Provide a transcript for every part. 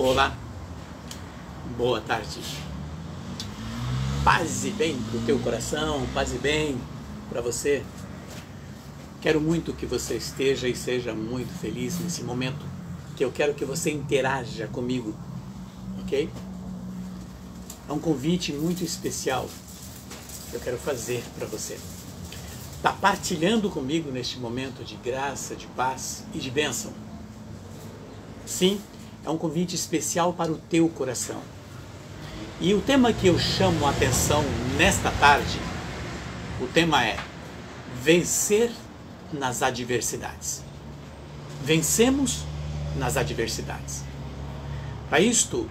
Olá, boa tarde. Paz e bem para o teu coração, paz e bem para você. Quero muito que você esteja e seja muito feliz nesse momento, que eu quero que você interaja comigo, ok? É um convite muito especial que eu quero fazer para você. Está partilhando comigo neste momento de graça, de paz e de bênção. Sim, é um convite especial para o teu coração. E o tema que eu chamo a atenção nesta tarde, o tema é vencer nas adversidades. Vencemos nas adversidades. Para isto,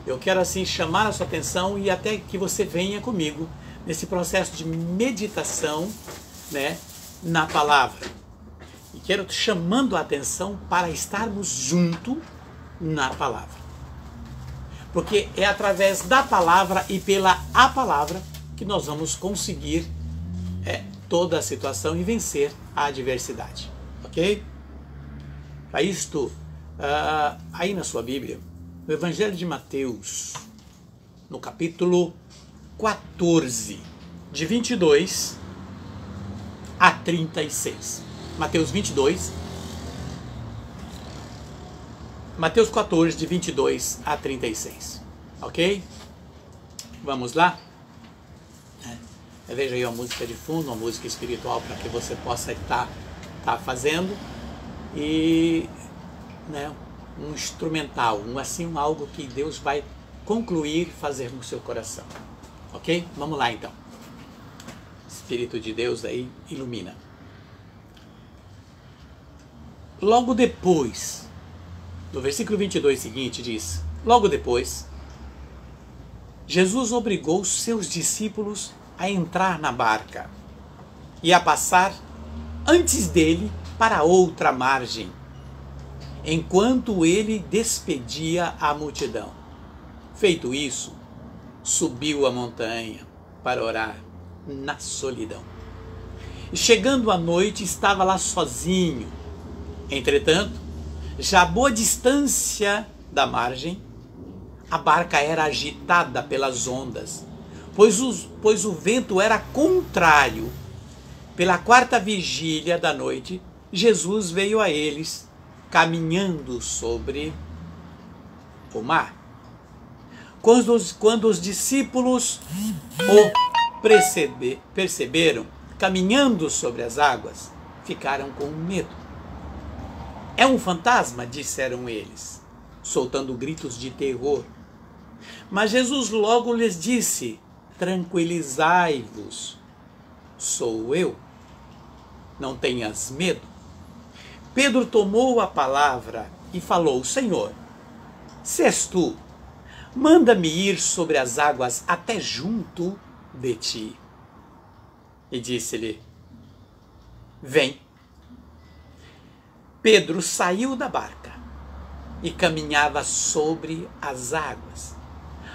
eu quero assim chamar a sua atenção e até que você venha comigo nesse processo de meditação, na palavra. E quero chamando a atenção para estarmos juntos na palavra. Porque é através da palavra e pela a palavra que nós vamos conseguir toda a situação e vencer a adversidade. Ok? Para isto, aí na sua Bíblia, no Evangelho de Mateus, no capítulo 14, de 22 a 36. Mateus 14, de 22 a 36. Ok? Vamos lá? Veja aí uma música de fundo, uma música espiritual para que você possa estar fazendo. E um instrumental, algo que Deus vai concluir fazer no seu coração. Ok? Vamos lá então. Espírito de Deus aí ilumina. Logo depois, no versículo 22 seguinte diz: logo depois, Jesus obrigou seus discípulos a entrar na barca e a passar antes dele para outra margem, enquanto ele despedia a multidão. Feito isso, subiu a montanha para orar na solidão. E chegando à noite, estava lá sozinho. Entretanto, já a boa distância da margem, a barca era agitada pelas ondas, pois o vento era contrário. Pela quarta vigília da noite, Jesus veio a eles, caminhando sobre o mar. Quando os discípulos o perceberam, caminhando sobre as águas, ficaram com medo. É um fantasma, disseram eles, soltando gritos de terror. Mas Jesus logo lhes disse: tranquilizai-vos, sou eu, não tenhas medo. Pedro tomou a palavra e falou: Senhor, se és tu, manda-me ir sobre as águas até junto de ti. E disse-lhe: vem. Pedro saiu da barca e caminhava sobre as águas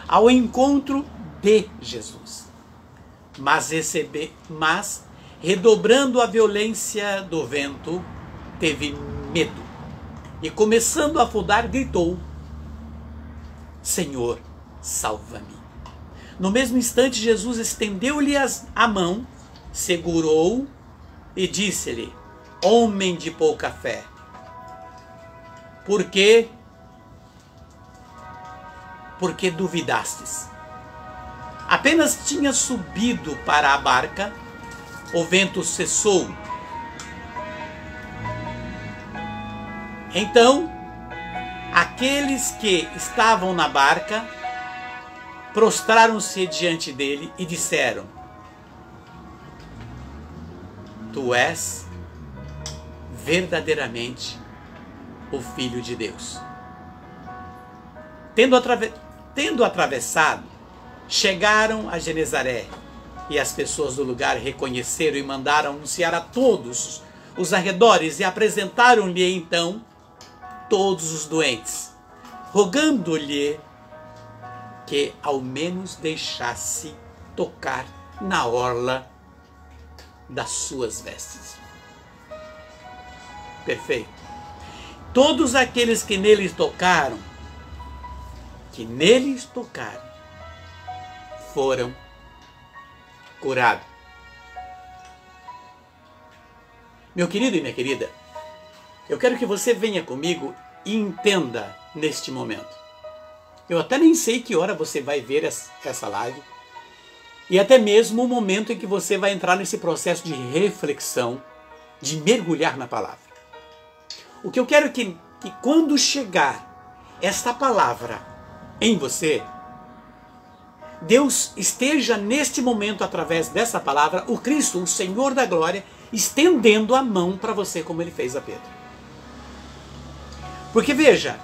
ao encontro de Jesus. Mas redobrando a violência do vento, teve medo e, começando a afundar, gritou: Senhor, salva-me. No mesmo instante, Jesus estendeu-lhe a mão, segurou e disse-lhe: homem de pouca fé, por que duvidastes? Apenas tinha subido para a barca, o vento cessou. Então, aqueles que estavam na barca prostraram-se diante dele e disseram: tu és verdadeiramente o Filho de Deus. Tendo atravessado, chegaram a Genezaré, e as pessoas do lugar reconheceram e mandaram anunciar a todos os arredores, e apresentaram-lhe então todos os doentes, rogando-lhe que ao menos deixasse tocar na orla das suas vestes. Perfeito. Todos aqueles que nele tocaram que neles tocaram foram curados. Meu querido e minha querida, eu quero que você venha comigo e entenda neste momento. Eu até nem sei que hora você vai ver essa live e até mesmo o momento em que você vai entrar nesse processo de reflexão, de mergulhar na palavra. O que eu quero é que quando chegar esta palavra em você, Deus esteja neste momento, através dessa palavra, o Cristo, o Senhor da glória, estendendo a mão para você como ele fez a Pedro. Porque veja,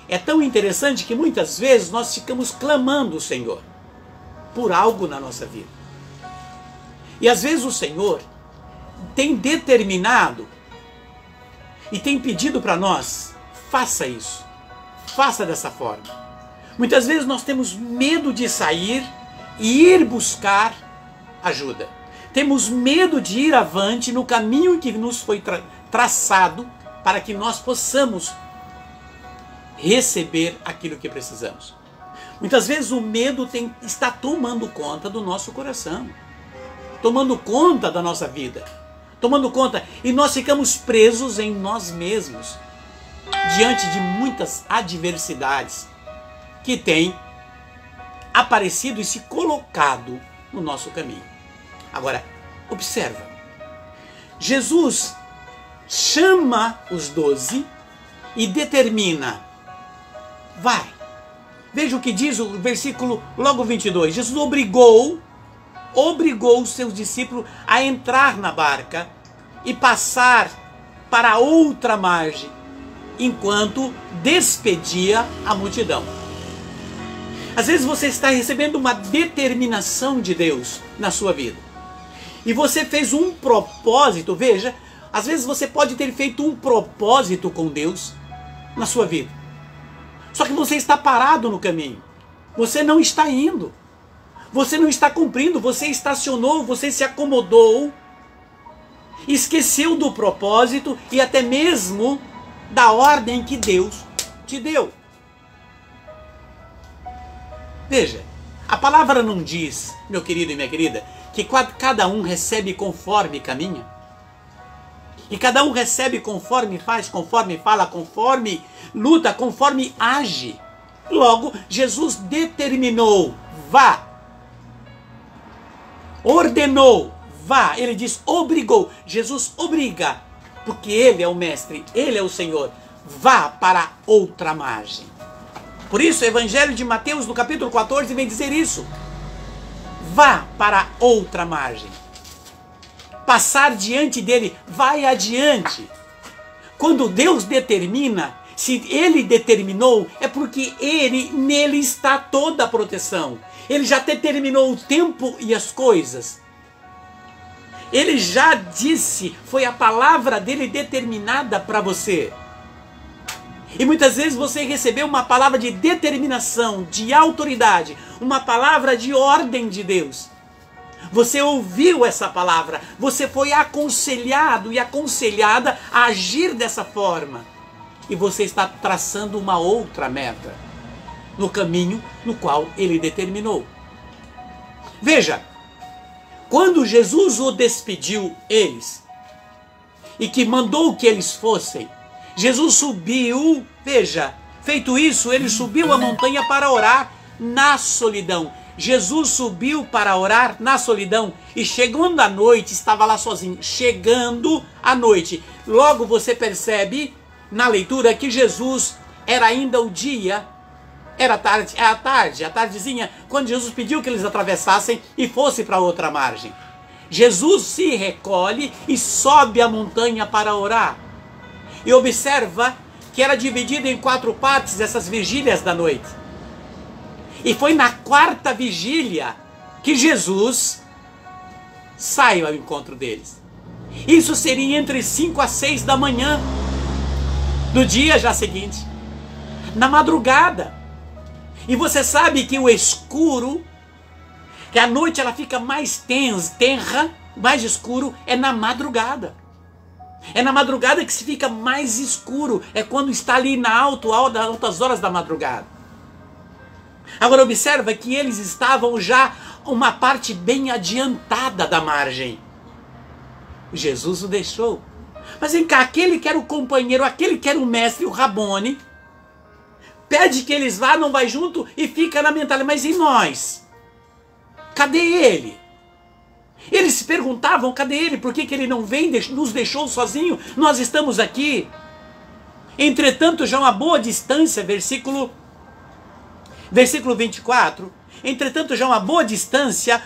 é tão interessante que muitas vezes nós ficamos clamando o Senhor por algo na nossa vida. E às vezes o Senhor tem determinado e tem pedido para nós, faça isso, faça dessa forma. Muitas vezes nós temos medo de sair e ir buscar ajuda. Temos medo de ir avante no caminho que nos foi traçado para que nós possamos receber aquilo que precisamos. Muitas vezes o medo está tomando conta do nosso coração, tomando conta da nossa vida, tomando conta, e nós ficamos presos em nós mesmos, diante de muitas adversidades que têm aparecido e se colocado no nosso caminho. Agora, observa, Jesus chama os 12 e determina, vai. Veja o que diz o versículo logo 22. Jesus obrigou os seus discípulos a entrar na barca e passar para outra margem, enquanto despedia a multidão. Às vezes você está recebendo uma determinação de Deus na sua vida. E você fez um propósito, veja, às vezes você pode ter feito um propósito com Deus na sua vida. Só que você está parado no caminho. Você não está indo. Você não está cumprindo, você estacionou, você se acomodou, esqueceu do propósito e até mesmo da ordem que Deus te deu. Veja, a palavra não diz, meu querido e minha querida, que cada um recebe conforme caminha. E cada um recebe conforme faz, conforme fala, conforme luta, conforme age. Logo, Jesus determinou, vá. Ordenou, vá. Ele diz, obrigou. Jesus obriga, porque Ele é o Mestre, Ele é o Senhor. Vá para outra margem. Por isso, o Evangelho de Mateus, no capítulo 14, vem dizer isso. Vá para outra margem. Passar diante dele, vai adiante. Quando Deus determina, se Ele determinou, é porque nele está toda a proteção. Ele já determinou o tempo e as coisas. Ele já disse, foi a palavra dele determinada para você. E muitas vezes você recebeu uma palavra de determinação, de autoridade, uma palavra de ordem de Deus. Você ouviu essa palavra, você foi aconselhado e aconselhada a agir dessa forma. E você está traçando uma outra meta no caminho no qual Ele determinou. Veja, quando Jesus o despediu, eles, e que mandou que eles fossem, Jesus subiu, veja, feito isso, ele subiu a montanha para orar na solidão. Jesus subiu para orar na solidão e chegando à noite, estava lá sozinho, chegando à noite. Logo você percebe na leitura que Jesus era ainda o dia, era a tardezinha, quando Jesus pediu que eles atravessassem e fossem para outra margem. Jesus se recolhe e sobe a montanha para orar. E observa que era dividida em 4 partes essas vigílias da noite. E foi na 4ª vigília que Jesus sai ao encontro deles. Isso seria entre 5 a 6 da manhã do dia já seguinte, na madrugada. E você sabe que o escuro, que a noite ela fica mais tenra, mais escuro, é na madrugada. É na madrugada que se fica mais escuro. É quando está ali na altas horas da madrugada. Agora observa que eles estavam já uma parte bem adiantada da margem. Jesus o deixou. Mas vem cá, aquele que era o companheiro, aquele que era o mestre, o Rabone, pede que eles vá, não vai junto e fica na mentalidade. Mas e nós? Cadê ele? Eles se perguntavam, cadê ele? Por que ele não vem, nos deixou sozinho? Nós estamos aqui. Entretanto, já uma boa distância, versículo 24. Entretanto, já uma boa distância,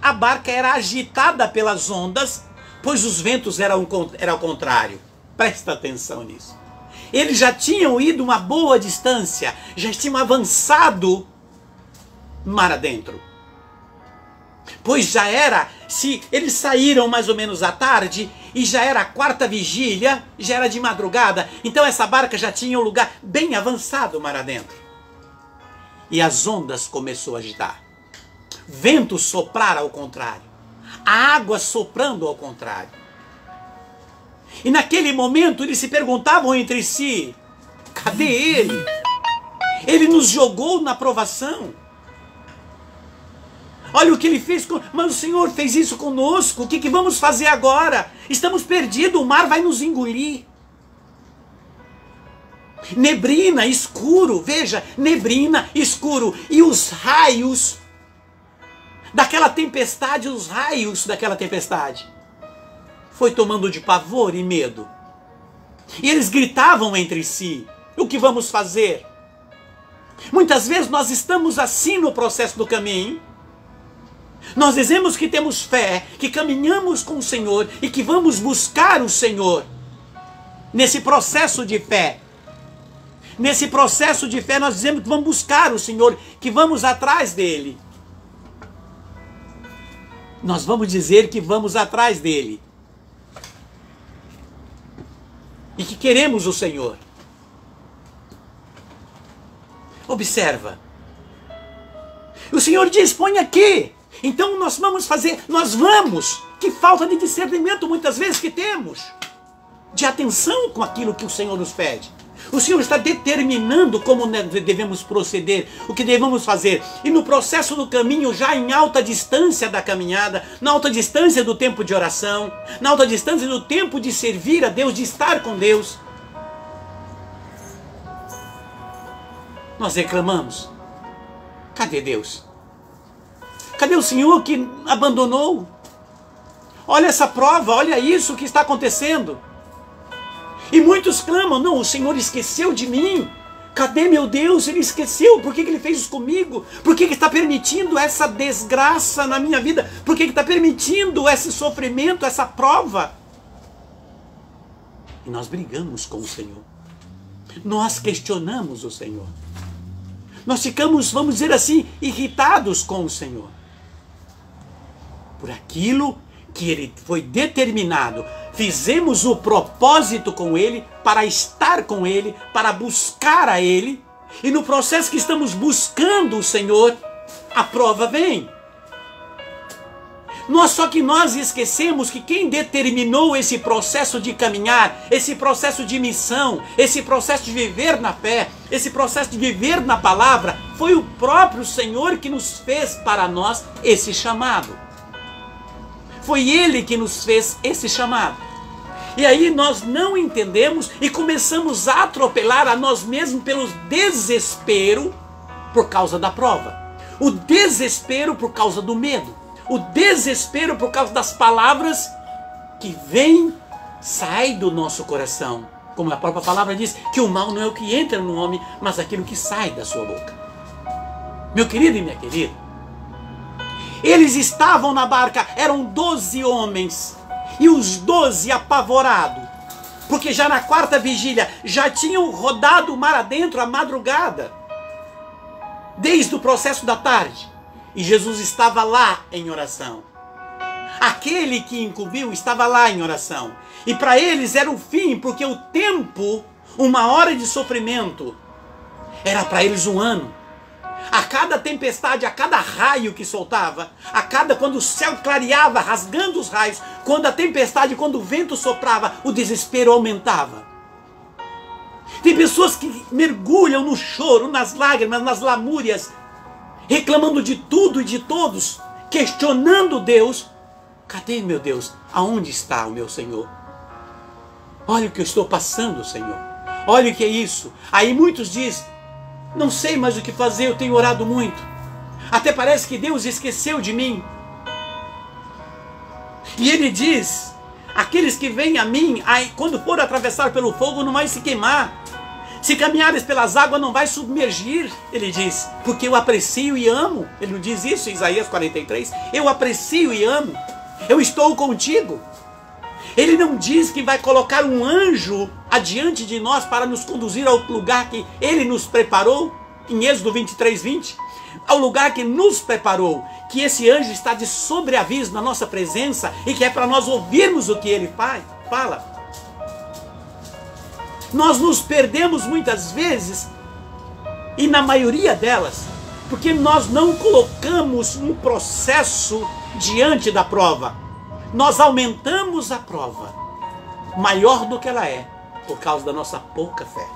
a barca era agitada pelas ondas, pois os ventos eram ao contrário. Presta atenção nisso. Eles já tinham ido uma boa distância, já tinham avançado mar adentro. Pois já era, se eles saíram mais ou menos à tarde, e já era a quarta vigília, já era de madrugada, então essa barca já tinha um lugar bem avançado mar adentro. E as ondas começou a agitar. Vento soprar ao contrário. A água soprando ao contrário. E naquele momento eles se perguntavam entre si, cadê ele? Ele nos jogou na provação. Olha o que ele fez, mas o Senhor fez isso conosco, o que vamos fazer agora? Estamos perdidos, o mar vai nos engolir. Neblina, escuro, veja, neblina, escuro, e os raios daquela tempestade, os raios daquela tempestade, foi tomando de pavor e medo. E eles gritavam entre si, o que vamos fazer? Muitas vezes nós estamos assim no processo do caminho. Nós dizemos que temos fé, que caminhamos com o Senhor e que vamos buscar o Senhor. Nesse processo de fé. Nesse processo de fé nós dizemos que vamos buscar o Senhor, que vamos atrás dele. Nós vamos dizer que vamos atrás dele. E que queremos o Senhor. Observa. O Senhor diz, põe aqui. Então nós vamos fazer, nós vamos. Que falta de discernimento muitas vezes que temos. De atenção com aquilo que o Senhor nos pede. O Senhor está determinando como devemos proceder, o que devemos fazer. E no processo do caminho, já em alta distância da caminhada, na alta distância do tempo de oração, na alta distância do tempo de servir a Deus, de estar com Deus, nós reclamamos. Cadê Deus? Cadê o Senhor que abandonou? Olha essa prova, olha isso que está acontecendo. E muitos clamam, não, o Senhor esqueceu de mim. Cadê meu Deus? Ele esqueceu. Por que Ele fez isso comigo? Por que Ele está permitindo essa desgraça na minha vida? Por que Ele está permitindo esse sofrimento, essa prova? E nós brigamos com o Senhor. Nós questionamos o Senhor. Nós ficamos, vamos dizer assim, irritados com o Senhor. Por aquilo que Ele foi determinado. Fizemos o propósito com Ele, para estar com Ele, para buscar a Ele. E no processo que estamos buscando o Senhor, a prova vem. Só que nós esquecemos que quem determinou esse processo de caminhar, esse processo de missão, esse processo de viver na fé, esse processo de viver na palavra, foi o próprio Senhor que nos fez para nós esse chamado. Foi Ele que nos fez esse chamado. E aí nós não entendemos e começamos a atropelar a nós mesmos pelo desespero por causa da prova. O desespero por causa do medo. O desespero por causa das palavras que vêm, sai do nosso coração. Como a própria palavra diz, que o mal não é o que entra no homem, mas aquilo que sai da sua boca. Meu querido e minha querida, eles estavam na barca, eram 12 homens, e os 12 apavorados, porque já na quarta vigília, já tinham rodado o mar adentro a madrugada, desde o processo da tarde, e Jesus estava lá em oração. Aquele que incumbiu estava lá em oração, e para eles era o fim, porque o tempo, uma hora de sofrimento, era para eles um ano. A cada tempestade, a cada raio que soltava, quando o céu clareava, rasgando os raios, quando a tempestade, quando o vento soprava, o desespero aumentava. Tem pessoas que mergulham no choro, nas lágrimas, nas lamúrias, reclamando de tudo e de todos, questionando Deus. Cadê, meu Deus? Aonde está o meu Senhor? Olha o que eu estou passando, Senhor. Olha o que é isso. Aí muitos dizem, não sei mais o que fazer, eu tenho orado muito. Até parece que Deus esqueceu de mim. E ele diz, aqueles que vêm a mim, quando for atravessar pelo fogo, não vai se queimar. Se caminhares pelas águas, não vai submergir, ele diz, porque eu aprecio e amo. Ele não diz isso em Isaías 43? Eu aprecio e amo. Eu estou contigo. Ele não diz que vai colocar um anjo adiante de nós para nos conduzir ao lugar que ele nos preparou, em Êxodo 23:20, ao lugar que nos preparou, que esse anjo está de sobreaviso na nossa presença e que é para nós ouvirmos o que ele fala. Nós nos perdemos muitas vezes, e na maioria delas, porque nós não colocamos um processo diante da prova. Nós aumentamos a prova maior do que ela é, por causa da nossa pouca fé,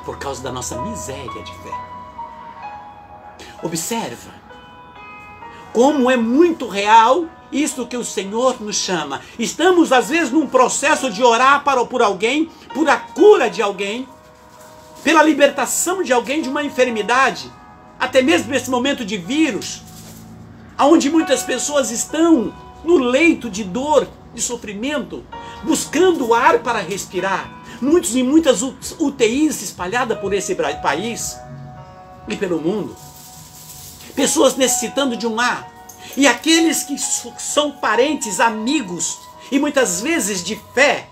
por causa da nossa miséria de fé. Observa como é muito real isto que o Senhor nos chama. Estamos às vezes num processo de orar por alguém, por a cura de alguém, pela libertação de alguém de uma enfermidade, até mesmo nesse momento de vírus, onde muitas pessoas estão no leito de dor, de sofrimento, buscando ar para respirar. Muitos e muitas UTIs espalhadas por esse país e pelo mundo. Pessoas necessitando de um ar. E aqueles que são parentes, amigos e muitas vezes de fé,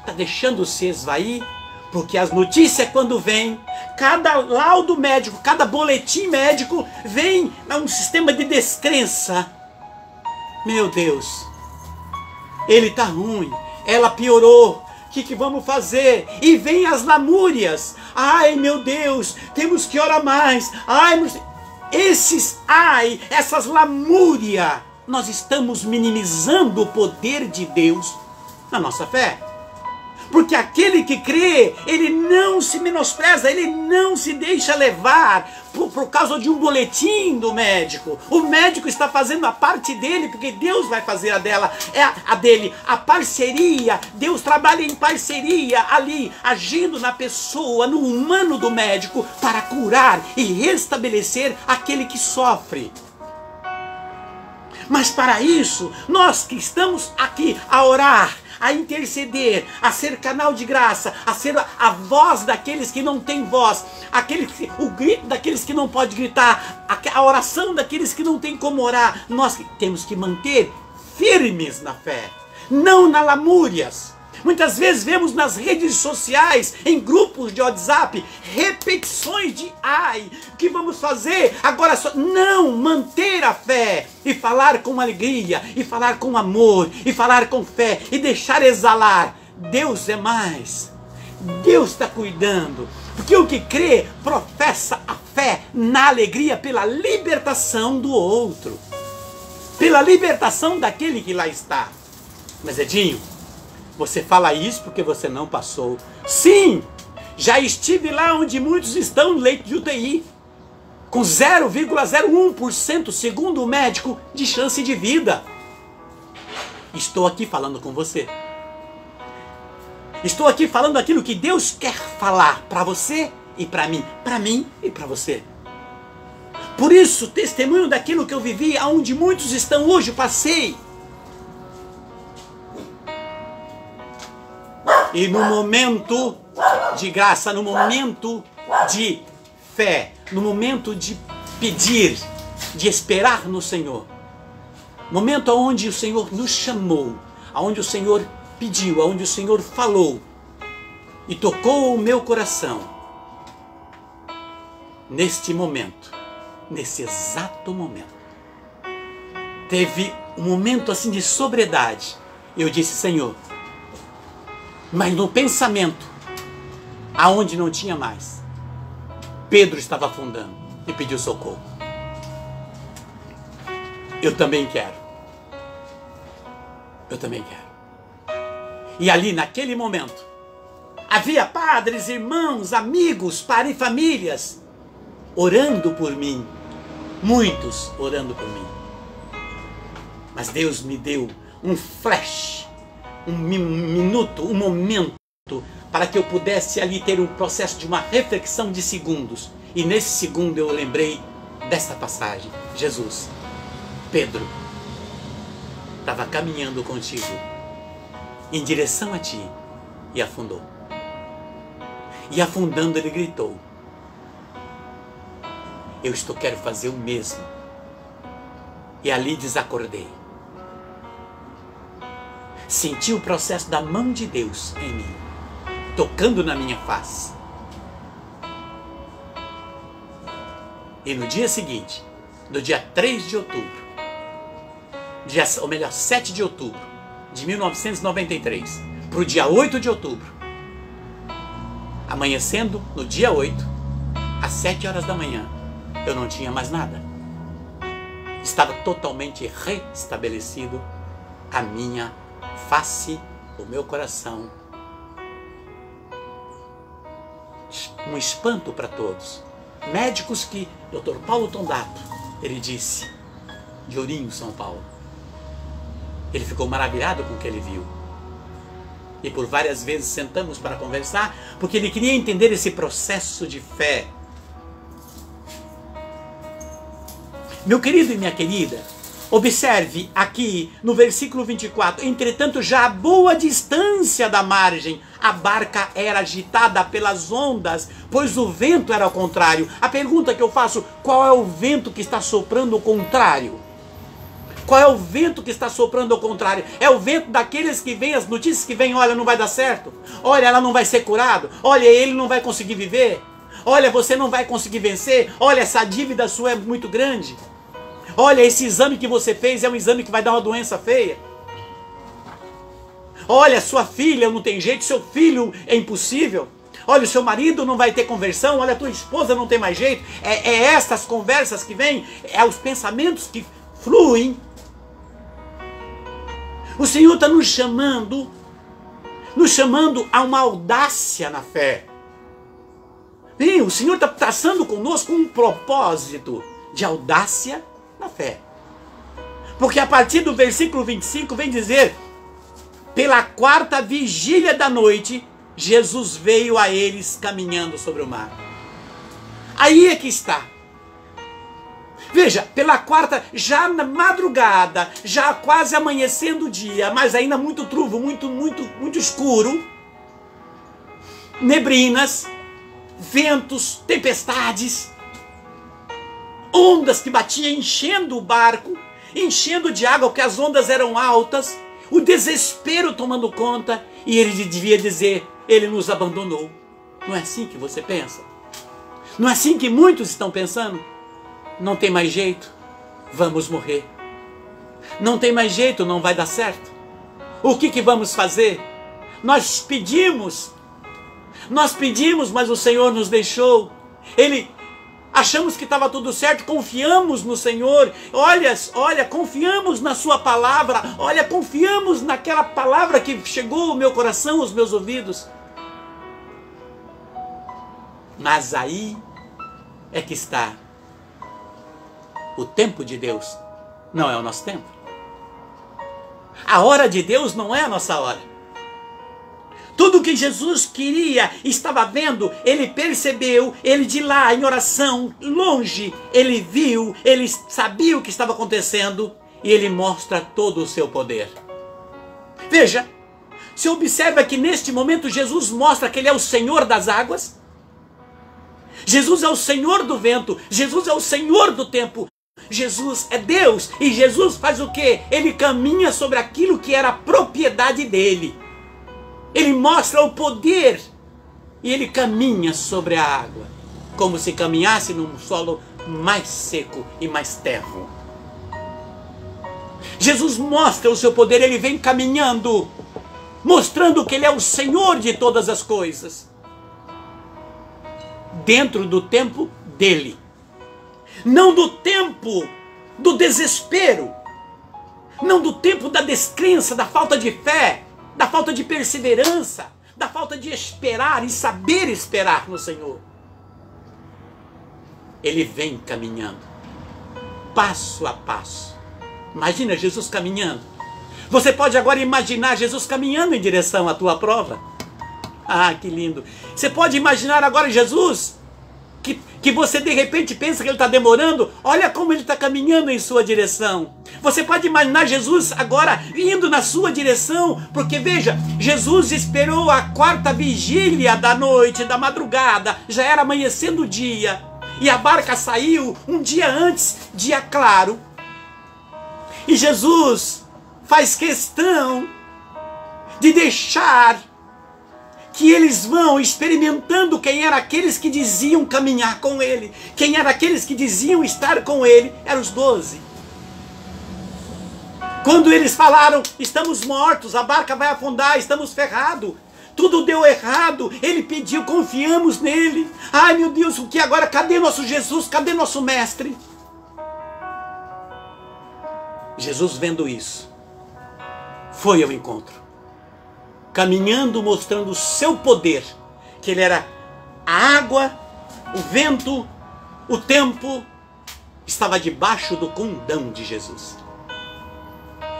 está deixando-se esvair, porque as notícias quando vêm, cada laudo médico, cada boletim médico vem a um sistema de descrença. Meu Deus, ele está ruim, ela piorou, o que vamos fazer? E vem as lamúrias. Ai meu Deus, temos que orar mais. Essas lamúrias, nós estamos minimizando o poder de Deus na nossa fé. Porque aquele que crê, ele não se menospreza, ele não se deixa levar por causa de um boletim do médico. O médico está fazendo a parte dele, porque Deus vai fazer a dele. A parceria, Deus trabalha em parceria ali, agindo na pessoa, no humano do médico, para curar e restabelecer aquele que sofre. Mas para isso, nós que estamos aqui a orar, a interceder, a ser canal de graça, a ser a voz daqueles que não têm voz, o grito daqueles que não podem gritar, a oração daqueles que não têm como orar, nós temos que manter firmes na fé, não na lamúrias. Muitas vezes vemos nas redes sociais, em grupos de WhatsApp, repetições de o que vamos fazer? Agora só. Não, manter a fé e falar com alegria, e falar com amor, e falar com fé, e deixar exalar. Deus é mais. Deus está cuidando. Porque o que crê, professa a fé na alegria pela libertação do outro. Pela libertação daquele que lá está. Mas Edinho, você fala isso porque você não passou. Sim, já estive lá onde muitos estão no leito de UTI, com 0,01%, segundo o médico, de chance de vida. Estou aqui falando com você. Estou aqui falando aquilo que Deus quer falar para você e para mim e para você. Por isso, testemunho daquilo que eu vivi, aonde muitos estão hoje, passei. E no momento de graça, no momento de fé, no momento de pedir, de esperar no Senhor, momento onde o Senhor nos chamou, onde o Senhor pediu, onde o Senhor falou e tocou o meu coração, neste momento, nesse exato momento, teve um momento assim de sobriedade. Eu disse: Senhor, mas no pensamento, aonde não tinha mais, Pedro estava afundando e pediu socorro. Eu também quero. Eu também quero. E ali, naquele momento, Havia padres, irmãos, amigos, famílias orando por mim. Muitos orando por mim. Mas Deus me deu um flash, um minuto, um momento, para que eu pudesse ali ter um processo de uma reflexão de segundos. E nesse segundo eu lembrei desta passagem. Jesus, Pedro, estava caminhando contigo em direção a ti e afundou. E afundando ele gritou: eu quero fazer o mesmo. E ali desacordei. Senti o processo da mão de Deus em mim, tocando na minha face. E no dia seguinte, no dia 3 de outubro, ou melhor, 7 de outubro de 1993, para o dia 8 de outubro, amanhecendo no dia 8, às 7 horas da manhã, eu não tinha mais nada. Estava totalmente restabelecido a minha face, o meu coração. Um espanto para todos. Médicos que, Dr. Paulo Tondato, ele disse, de Ourinho, São Paulo. Ele ficou maravilhado com o que ele viu. E por várias vezes sentamos para conversar, porque ele queria entender esse processo de fé. Meu querido e minha querida, observe aqui no versículo 24. Entretanto, já a boa distância da margem, a barca era agitada pelas ondas, pois o vento era ao contrário. A pergunta que eu faço: qual é o vento que está soprando ao contrário? Qual é o vento que está soprando ao contrário? É o vento daqueles que vêm, as notícias que vêm: olha, não vai dar certo, olha, ela não vai ser curado, olha, ele não vai conseguir viver, olha, você não vai conseguir vencer, olha, essa dívida sua é muito grande, olha, esse exame que você fez é um exame que vai dar uma doença feia, olha, sua filha não tem jeito, seu filho é impossível, olha, o seu marido não vai ter conversão, olha, a tua esposa não tem mais jeito. É essas conversas que vêm, é os pensamentos que fluem. O Senhor está nos chamando a uma audácia na fé. Sim, o Senhor está traçando conosco um propósito de audácia na fé. Porque a partir do versículo 25 vem dizer: pela quarta vigília da noite, Jesus veio a eles caminhando sobre o mar. Aí é que está. Veja, pela quarta, já na madrugada, já quase amanhecendo o dia, mas ainda muito truvo, muito escuro, neblinas, ventos, tempestades, ondas que batiam enchendo o barco, enchendo de água porque as ondas eram altas, o desespero tomando conta, e ele devia dizer: ele nos abandonou. Não é assim que você pensa? Não é assim que muitos estão pensando? Não tem mais jeito, vamos morrer. Não tem mais jeito, não vai dar certo. O que vamos fazer? Nós pedimos, mas o Senhor nos deixou. Achamos que estava tudo certo, confiamos no Senhor. Olha, confiamos na sua palavra. Olha, confiamos naquela palavra que chegou ao meu coração, aos meus ouvidos. Mas aí é que está. O tempo de Deus não é o nosso tempo. A hora de Deus não é a nossa hora. Tudo que Jesus queria, estava vendo, ele percebeu, ele de lá em oração, longe, ele viu, ele sabia o que estava acontecendo e ele mostra todo o seu poder. Veja, se observa que neste momento Jesus mostra que ele é o Senhor das águas, Jesus é o Senhor do vento, Jesus é o Senhor do tempo. Jesus é Deus, e Jesus faz o quê? Ele caminha sobre aquilo que era a propriedade dele. Ele mostra o poder e ele caminha sobre a água, como se caminhasse num solo mais seco e mais terro. Jesus mostra o seu poder, ele vem caminhando, mostrando que ele é o Senhor de todas as coisas, dentro do tempo dele. Não do tempo do desespero, não do tempo da descrença, da falta de fé, da falta de perseverança, da falta de esperar e saber esperar no Senhor. Ele vem caminhando, passo a passo. Imagina Jesus caminhando. Você pode agora imaginar Jesus caminhando em direção à tua prova. Ah, que lindo. Você pode imaginar agora Jesus, que você de repente pensa que ele está demorando. Olha como ele está caminhando em sua direção. Você pode imaginar Jesus agora indo na sua direção, porque veja, Jesus esperou a 4ª vigília da noite, da madrugada, já era amanhecendo o dia, e a barca saiu um dia antes, dia claro. E Jesus faz questão de deixar que eles vão experimentando quem eram aqueles que diziam caminhar com ele, quem eram aqueles que diziam estar com ele, eram os 12. Quando eles falaram, estamos mortos, a barca vai afundar, estamos ferrados, tudo deu errado, ele pediu, confiamos nele. Ai meu Deus, o que agora? Cadê nosso Jesus? Cadê nosso mestre? Jesus, vendo isso, foi ao encontro, caminhando, mostrando o seu poder, que ele era a água, o vento, o tempo, estava debaixo do condão de Jesus.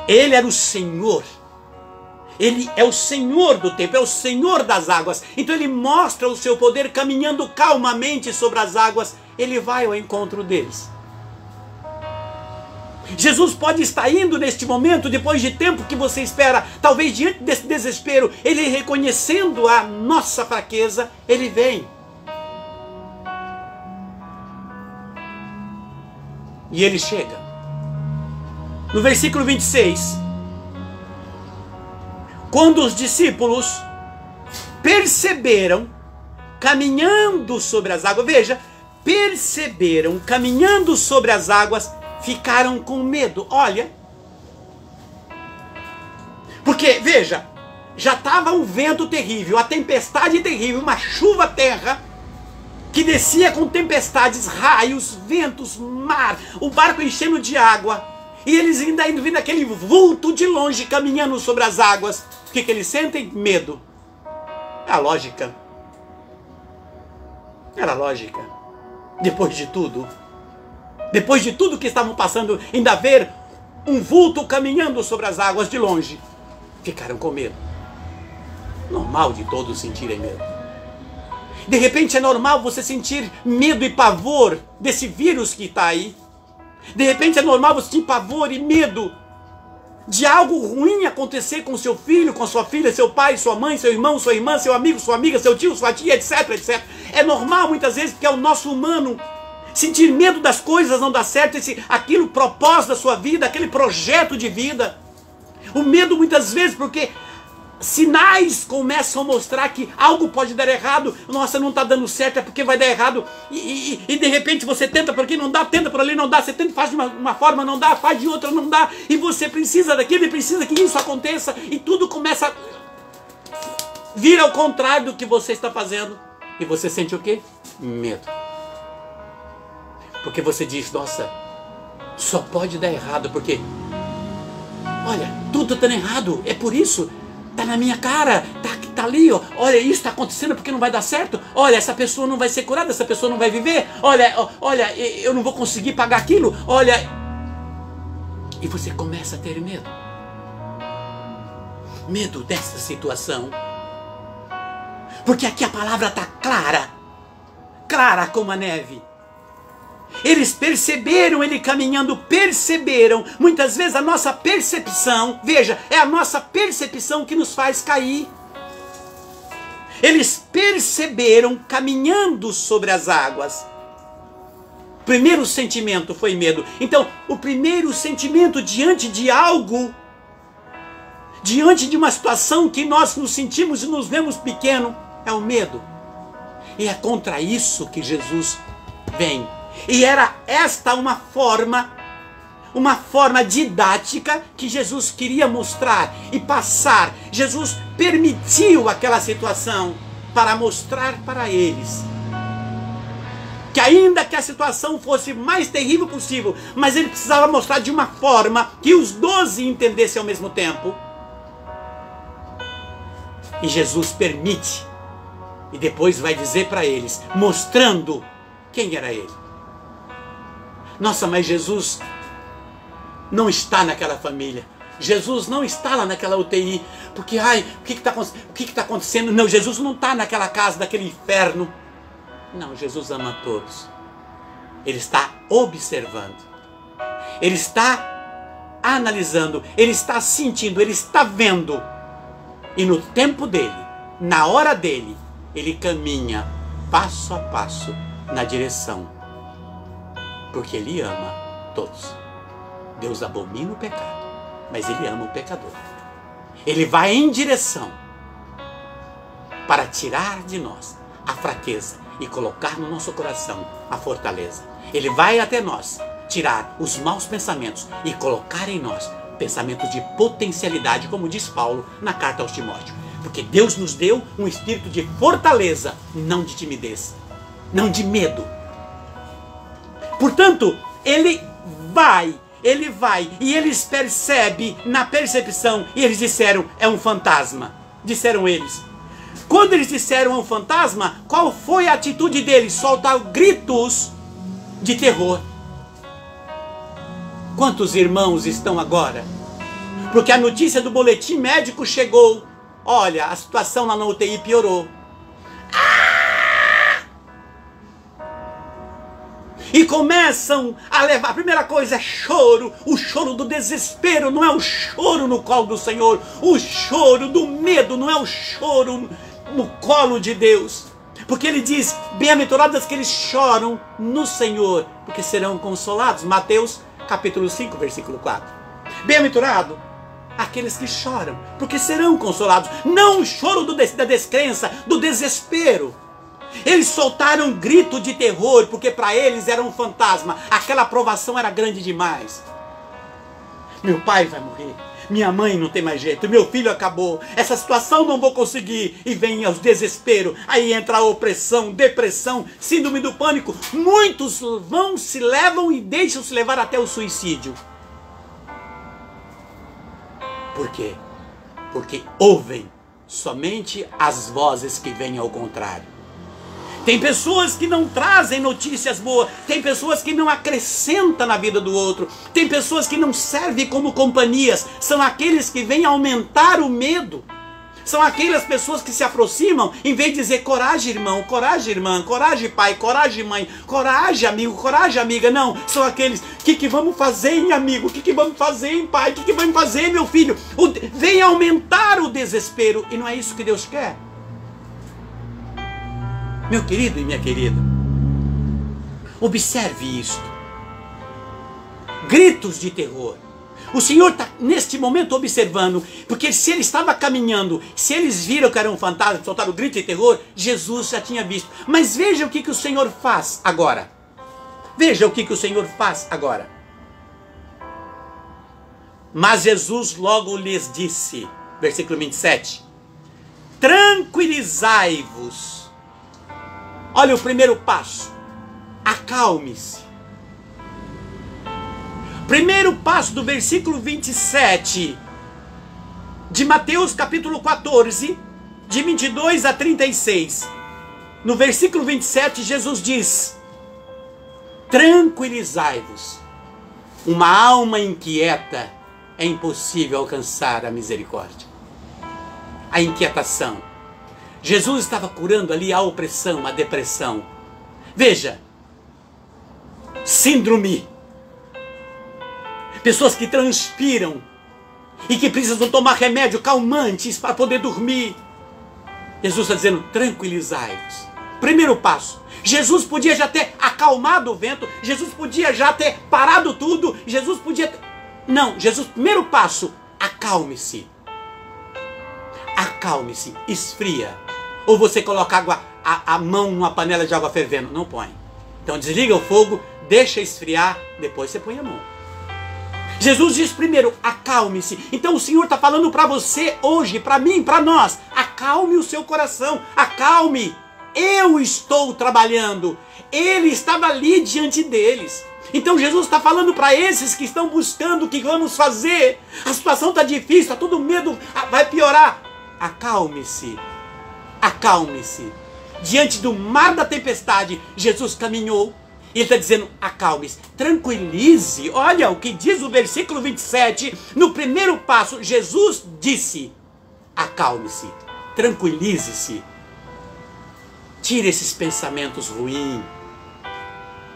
Ele era o Senhor, ele é o Senhor do tempo, é o Senhor das águas. Então ele mostra o seu poder caminhando calmamente sobre as águas, ele vai ao encontro deles. Jesus pode estar indo neste momento, depois de tempo que você espera, talvez diante desse desespero, ele reconhecendo a nossa fraqueza, ele vem. E ele chega. No versículo 26, quando os discípulos perceberam, caminhando sobre as águas, veja, perceberam, caminhando sobre as águas, ficaram com medo. Olha, porque, veja, já estava um vento terrível, a tempestade terrível, uma chuva terra, que descia com tempestades, raios, ventos, mar, o barco enchendo de água, e eles ainda indo vindo aquele vulto de longe, caminhando sobre as águas. O que eles sentem? Medo. É a lógica. Era lógica. Depois de tudo que estavam passando, ainda ver um vulto caminhando sobre as águas de longe, ficaram com medo. Normal de todos sentirem medo. De repente é normal você sentir medo e pavor desse vírus que está aí. De repente é normal você sentir pavor e medo de algo ruim acontecer com seu filho, com sua filha, seu pai, sua mãe, seu irmão, sua irmã, seu amigo, sua amiga, seu tio, sua tia, etc, etc. É normal muitas vezes, porque é o nosso humano sentir medo das coisas não dar certo, aquilo propósito da sua vida, aquele projeto de vida. O medo muitas vezes porque sinais começam a mostrar que algo pode dar errado. Nossa, não está dando certo, é porque vai dar errado. E de repente você tenta por aqui, não dá, tenta por ali, não dá. Você tenta, faz de uma forma, não dá, faz de outra, não dá. E você precisa daquilo e precisa que isso aconteça. E tudo começa a vir ao contrário do que você está fazendo. E você sente o quê? Medo. Porque você diz, nossa, só pode dar errado, porque, olha, tudo está errado, é por isso, está na minha cara, tá ali, ó, olha, isso está acontecendo porque não vai dar certo, olha, essa pessoa não vai ser curada, essa pessoa não vai viver, olha, eu não vou conseguir pagar aquilo, olha, e você começa a ter medo. Medo dessa situação, porque aqui a palavra está clara, clara como a neve. Eles perceberam ele caminhando, perceberam. Muitas vezes a nossa percepção, veja, é a nossa percepção que nos faz cair. Eles perceberam caminhando sobre as águas. O primeiro sentimento foi medo. Então, o primeiro sentimento diante de algo, diante de uma situação que nós nos sentimos e nos vemos pequeno, é o medo. E é contra isso que Jesus vem. E era esta uma forma didática que Jesus queria mostrar e passar. Jesus permitiu aquela situação para mostrar para eles que ainda que a situação fosse mais terrível possível, mas ele precisava mostrar de uma forma que os 12 entendessem ao mesmo tempo. E Jesus permite. E depois vai dizer para eles, mostrando quem era ele. Nossa, mas Jesus não está naquela família. Jesus não está lá naquela UTI. Porque, ai, o que está acontecendo? Não, Jesus não está naquela casa, daquele inferno. Não, Jesus ama todos. Ele está observando. Ele está analisando. Ele está sentindo. Ele está vendo. E no tempo dele, na hora dele, ele caminha passo a passo na direção. Porque ele ama todos. Deus abomina o pecado, mas ele ama o pecador. Ele vai em direção para tirar de nós a fraqueza e colocar no nosso coração a fortaleza. Ele vai até nós tirar os maus pensamentos e colocar em nós pensamentos de potencialidade, como diz Paulo na carta aos Timóteos. Porque Deus nos deu um espírito de fortaleza, não de timidez, não de medo. Portanto, ele vai e eles percebem na percepção, e eles disseram, é um fantasma. Disseram eles. Quando eles disseram é um fantasma, qual foi a atitude deles? Soltar gritos de terror. Quantos irmãos estão agora? Porque a notícia do boletim médico chegou. Olha, a situação lá na UTI piorou. E começam a levar, a primeira coisa é choro, o choro do desespero, não é o choro no colo do Senhor, o choro do medo, não é o choro no colo de Deus. Porque ele diz, bem-aventurados que eles choram no Senhor, porque serão consolados. Mateus capítulo 5, versículo 4. Bem-aventurado aqueles que choram, porque serão consolados. Não o choro da descrença, do desespero. Eles soltaram um grito de terror, porque para eles era um fantasma. Aquela provação era grande demais. Meu pai vai morrer, minha mãe não tem mais jeito, meu filho acabou, essa situação não vou conseguir. E vem os desespero, aí entra a opressão, depressão, síndrome do pânico. Muitos se levam e deixam-se levar até o suicídio. Por quê? Porque ouvem somente as vozes que vêm ao contrário. Tem pessoas que não trazem notícias boas, tem pessoas que não acrescentam na vida do outro, tem pessoas que não servem como companhias, são aqueles que vêm aumentar o medo, são aquelas pessoas que se aproximam, em vez de dizer coragem irmão, coragem irmã, coragem pai, coragem mãe, coragem amigo, coragem amiga, não, são aqueles, o que vamos fazer hein amigo, o que vamos fazer hein pai, o que vamos fazer meu filho, vem aumentar o desespero, e não é isso que Deus quer. Meu querido e minha querida, observe isto. Gritos de terror. O Senhor está neste momento observando, porque se ele estava caminhando, se eles viram que era um fantasma, soltaram o grito de terror, Jesus já tinha visto. Mas veja o que o Senhor faz agora. Veja o que o Senhor faz agora. Mas Jesus logo lhes disse, versículo 27, tranquilizai-vos. Olha o primeiro passo, acalme-se. Primeiro passo do versículo 27 de Mateus capítulo 14, de 22 a 36. No versículo 27 Jesus diz, tranquilizai-vos. Uma alma inquieta é impossível alcançar a misericórdia. A inquietação. Jesus estava curando ali a opressão, a depressão. Veja, síndrome. Pessoas que transpiram e que precisam tomar remédio calmantes para poder dormir. Jesus está dizendo, tranquilizai-vos. Primeiro passo. Jesus podia já ter acalmado o vento. Jesus podia já ter parado tudo. Jesus podia... Não, Jesus, primeiro passo, acalme-se. Acalme-se, esfria. Ou você coloca a mão numa panela de água fervendo. Não põe. Então desliga o fogo, deixa esfriar, depois você põe a mão. Jesus diz primeiro, acalme-se. Então o Senhor está falando para você hoje, para mim, para nós. Acalme o seu coração, acalme. Eu estou trabalhando. Ele estava ali diante deles. Então Jesus está falando para esses que estão buscando o que vamos fazer. A situação está difícil, está tudo medo, vai piorar. acalme-se, acalme-se. Diante do mar da tempestade, Jesus caminhou. E ele está dizendo, acalme-se, tranquilize. Olha o que diz o versículo 27. No primeiro passo, Jesus disse, acalme-se, tranquilize-se. Tire esses pensamentos ruins.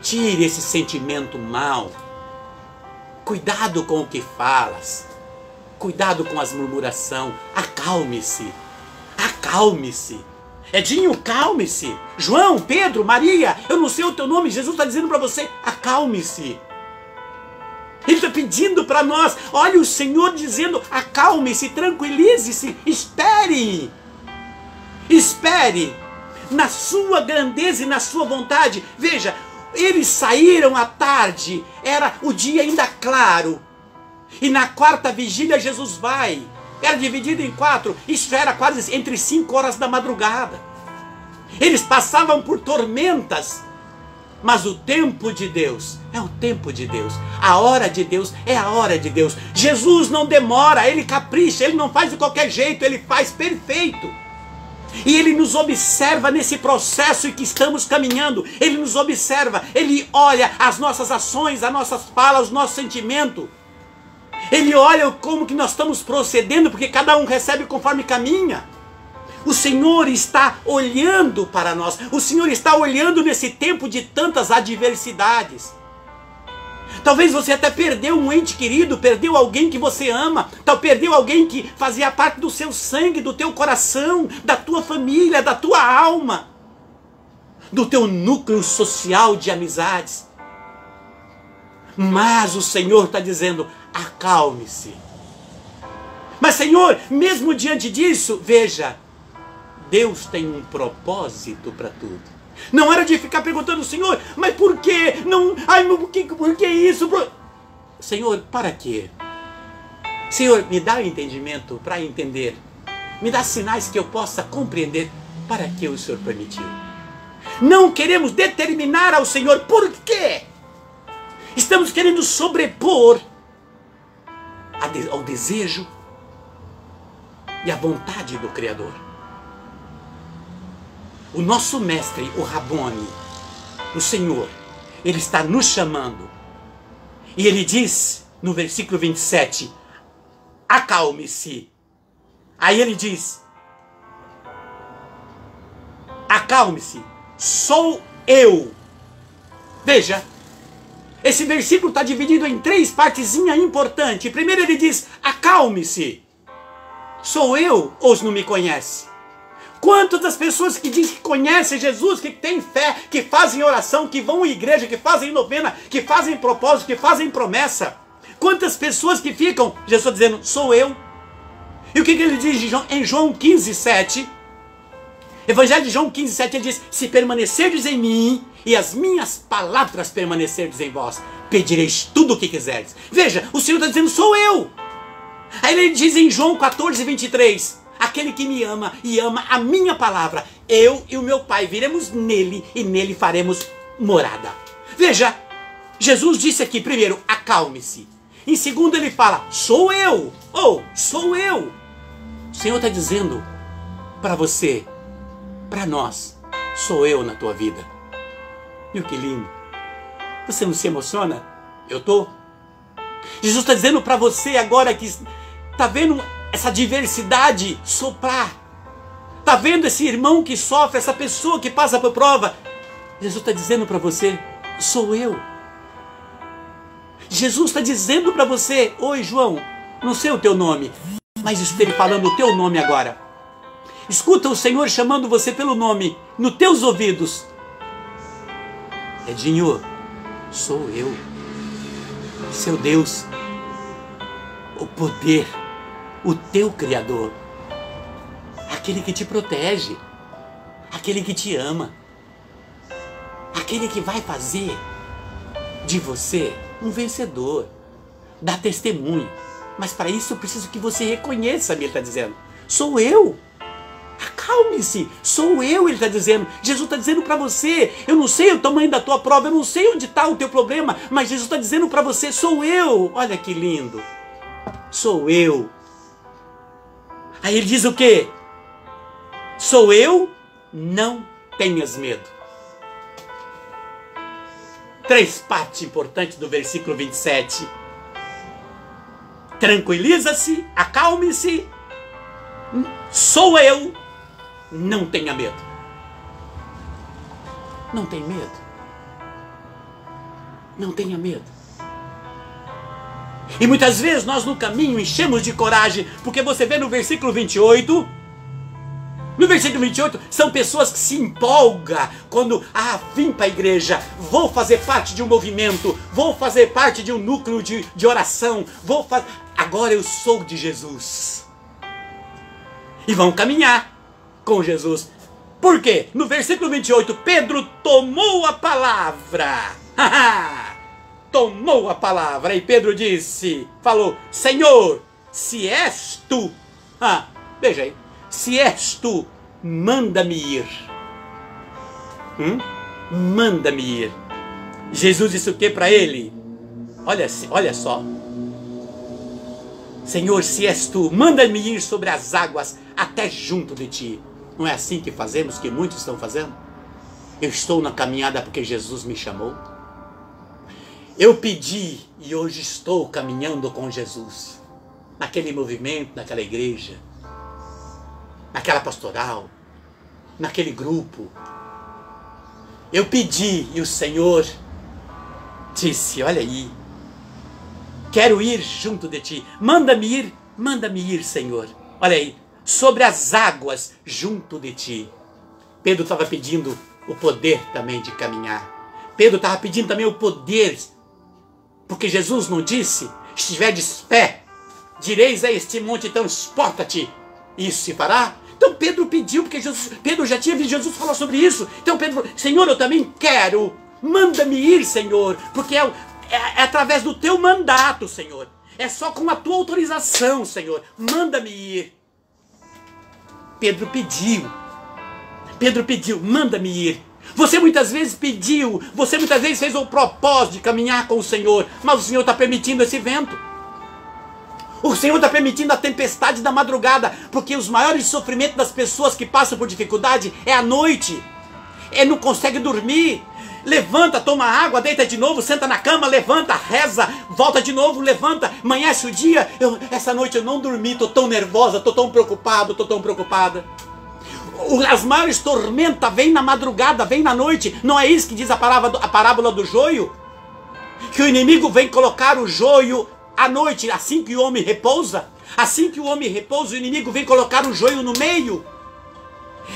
Tire esse sentimento mau. Cuidado com o que falas. Cuidado com as murmurações. Acalme-se. Acalme-se. Edinho, calme-se. João, Pedro, Maria, eu não sei o teu nome. Jesus está dizendo para você, acalme-se. Ele está pedindo para nós. Olha o Senhor dizendo, acalme-se, tranquilize-se, espere. Espere. Na sua grandeza e na sua vontade. Veja, eles saíram à tarde. Era o dia ainda claro. E na quarta vigília Jesus vai. Era dividido em 4, isso já era quase entre 5 horas da madrugada. Eles passavam por tormentas, mas o tempo de Deus é o tempo de Deus. A hora de Deus é a hora de Deus. Jesus não demora, Ele capricha, Ele não faz de qualquer jeito, Ele faz perfeito. E Ele nos observa nesse processo em que estamos caminhando. Ele nos observa, Ele olha as nossas ações, as nossas falas, o nosso sentimento. Ele olha como que nós estamos procedendo, porque cada um recebe conforme caminha. O Senhor está olhando para nós. O Senhor está olhando nesse tempo de tantas adversidades. Talvez você até perdeu um ente querido, perdeu alguém que você ama, perdeu alguém que fazia parte do seu sangue, do teu coração, da tua família, da tua alma, do teu núcleo social de amizades. Mas o Senhor está dizendo, acalme-se. Mas Senhor, mesmo diante disso, veja, Deus tem um propósito para tudo. Não era de ficar perguntando, Senhor, mas por quê? Não, ai, por que isso? Senhor, para quê? Senhor, me dá o entendimento para entender. Me dá sinais que eu possa compreender para que o Senhor permitiu. Não queremos determinar ao Senhor por quê. Estamos querendo sobrepor ao desejo e à vontade do Criador. O nosso mestre, o Rabone, o Senhor, Ele está nos chamando. E Ele diz no versículo 27, acalme-se. Aí Ele diz, acalme-se, sou eu. Veja, esse versículo está dividido em 3 partezinhas importantes. Primeiro ele diz, acalme-se. Sou eu ou não me conhece? Quantas das pessoas que dizem que conhecem Jesus, que têm fé, que fazem oração, que vão à igreja, que fazem novena, que fazem propósito, que fazem promessa. Quantas pessoas que ficam, Jesus dizendo, sou eu. E o que ele diz em João 15:7? Evangelho de João 15:7, ele diz, se permanecerdes em mim e as minhas palavras permanecerdes em vós, pedireis tudo o que quiserdes. Veja, o Senhor está dizendo, sou eu. Aí ele diz em João 14:23, aquele que me ama e ama a minha palavra, eu e o meu Pai viremos nele e nele faremos morada. Veja, Jesus disse aqui, primeiro, acalme-se. Em segundo ele fala, sou eu, ou sou eu. O Senhor está dizendo para você, para nós, sou eu na tua vida. Viu que lindo? Você não se emociona? Eu tô. Jesus está dizendo para você agora que está vendo essa diversidade soprar. Está vendo esse irmão que sofre, essa pessoa que passa por prova. Jesus está dizendo para você, sou eu. Jesus está dizendo para você, oi João, não sei o teu nome, mas estou ele falando o teu nome agora. Escuta o Senhor chamando você pelo nome, nos teus ouvidos. Edinho, sou eu, seu Deus, o poder, o teu Criador, aquele que te protege, aquele que te ama, aquele que vai fazer de você um vencedor, dar testemunho. Mas para isso eu preciso que você reconheça, ele está dizendo, sou eu. Acalme-se, sou eu, ele está dizendo. Jesus está dizendo para você, eu não sei o tamanho da tua prova, eu não sei onde está o teu problema, mas Jesus está dizendo para você, sou eu. Olha que lindo, sou eu. Aí ele diz o quê? Sou eu, não tenhas medo. 3 partes importantes do versículo 27. Tranquiliza-se, acalme-se. Sou eu, não tenha medo. Não tem medo. Não tenha medo. E muitas vezes nós no caminho enchemos de coragem, porque você vê no versículo 28... No versículo 28, são pessoas que se empolgam quando, vim para a igreja, vou fazer parte de um movimento, vou fazer parte de um núcleo de oração, agora eu sou de Jesus. E vão caminhar com Jesus. Por quê? No versículo 28, Pedro tomou a palavra. Tomou a palavra. E Pedro falou, Senhor, se és tu, veja aí, se és tu, manda-me ir. Manda-me ir. Jesus disse o que para ele? Olha só. Senhor, se és tu, manda-me ir sobre as águas até junto de ti. Não é assim que fazemos, que muitos estão fazendo? Eu estou na caminhada porque Jesus me chamou. Eu pedi e hoje estou caminhando com Jesus. Naquele movimento, naquela igreja, naquela pastoral, naquele grupo. Eu pedi e o Senhor disse, olha aí, quero ir junto de ti. Manda-me ir, Senhor. Olha aí, sobre as águas junto de ti. Pedro estava pedindo o poder também de caminhar. Pedro estava pedindo também o poder, porque Jesus não disse, se tiverdes fé, direis a este monte, transporta-te, isso se fará? Então Pedro pediu, porque Pedro já tinha visto Jesus falar sobre isso. Então Pedro falou, Senhor, eu também quero, manda-me ir, Senhor, porque é através do teu mandato, Senhor. É só com a tua autorização, Senhor, manda-me ir. Pedro pediu, manda-me ir. Você muitas vezes pediu, você muitas vezes fez o propósito de caminhar com o Senhor, mas o Senhor está permitindo esse vento. O Senhor está permitindo a tempestade da madrugada, porque os maiores sofrimentos das pessoas que passam por dificuldade é à noite. Ele não consegue dormir. Levanta, toma água, deita de novo, senta na cama, levanta, reza, volta de novo, levanta, amanhece o dia. Essa noite eu não dormi, estou tão nervosa, estou tão preocupado, estou tão preocupada. As maiores tormentas vêm na madrugada, vêm na noite. Não é isso que diz a parábola do joio? Que o inimigo vem colocar o joio à noite, assim que o homem repousa. Assim que o homem repousa, o inimigo vem colocar o joio no meio.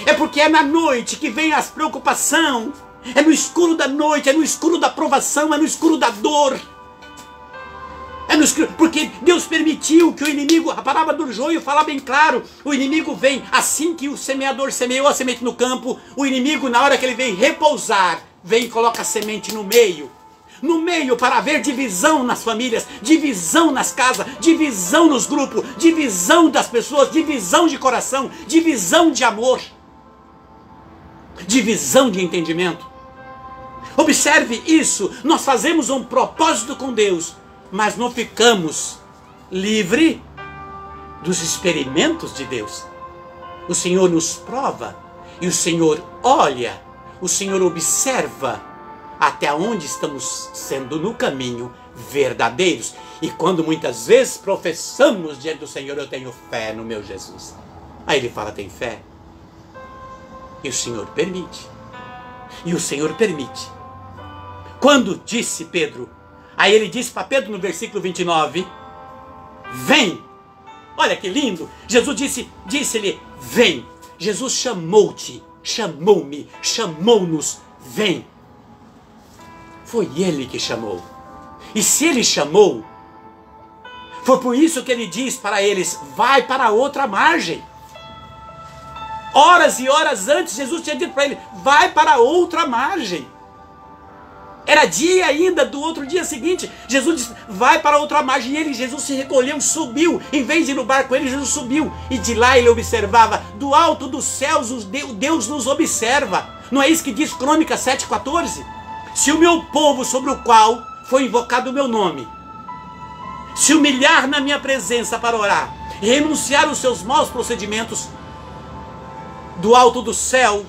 É porque é na noite que vem as preocupações. É no escuro da noite, é no escuro da provação, é no escuro da dor. É no escuro, porque Deus permitiu que o inimigo, a parábola do joio fala bem claro, o inimigo vem, assim que o semeador semeou a semente no campo, o inimigo, na hora que ele vem repousar, vem e coloca a semente no meio. No meio, para haver divisão nas famílias, divisão nas casas, divisão nos grupos, divisão das pessoas, divisão de coração, divisão de amor, divisão de entendimento. Observe isso, nós fazemos um propósito com Deus, mas não ficamos livres dos experimentos de Deus. O Senhor nos prova, e o Senhor olha, o Senhor observa até onde estamos sendo no caminho verdadeiros. E quando muitas vezes professamos diante do Senhor, eu tenho fé no meu Jesus. Aí ele fala, tem fé? E o Senhor permite. E o Senhor permite. Quando disse Pedro, aí ele disse para Pedro no versículo 29, vem. Olha que lindo. Jesus disse-lhe, vem. Jesus chamou-te, chamou-me, chamou-nos, vem. Foi ele que chamou. E se ele chamou, foi por isso que ele diz para eles, vai para outra margem. Horas e horas antes, Jesus tinha dito para ele, vai para outra margem. Era dia ainda do outro dia seguinte. Jesus disse, vai para outra margem. E Jesus se recolheu, subiu. Em vez de ir no barco com ele, Jesus subiu. E de lá ele observava. Do alto dos céus, Deus nos observa. Não é isso que diz Crônicas 7,14? Se o meu povo sobre o qual foi invocado o meu nome se humilhar na minha presença para orar, renunciar aos seus maus procedimentos, do alto do céu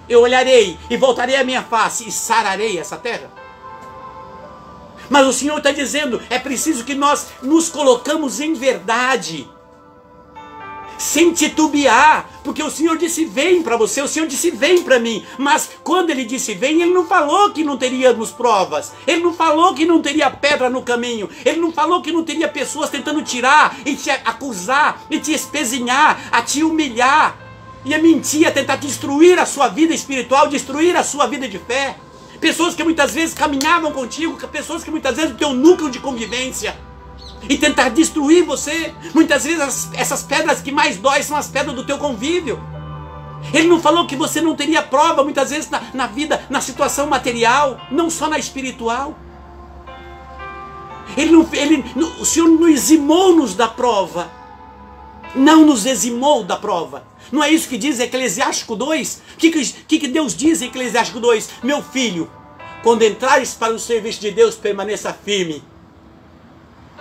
eu olharei e voltarei a minha face e sararei essa terra. Mas o Senhor está dizendo, é preciso que nós nos colocamos em verdade, sem titubear, porque o Senhor disse vem para você, o Senhor disse vem para mim, mas quando Ele disse vem, Ele não falou que não teríamos provas, Ele não falou que não teria pedra no caminho, Ele não falou que não teria pessoas tentando tirar e te acusar, e te espezinhar, a te humilhar, e a mentir, a tentar destruir a sua vida espiritual, destruir a sua vida de fé. Pessoas que muitas vezes caminhavam contigo, pessoas que muitas vezes o teu núcleo de convivência, e tentar destruir você. Muitas vezes essas pedras que mais dói são as pedras do teu convívio. Ele não falou que você não teria prova muitas vezes na vida, na situação material, não só na espiritual. O Senhor nos eximou-nos da prova, não nos eximou da prova. Não é isso que diz Eclesiástico 2? O que Deus diz em Eclesiástico 2? Meu filho, quando entrares para o serviço de Deus, permaneça firme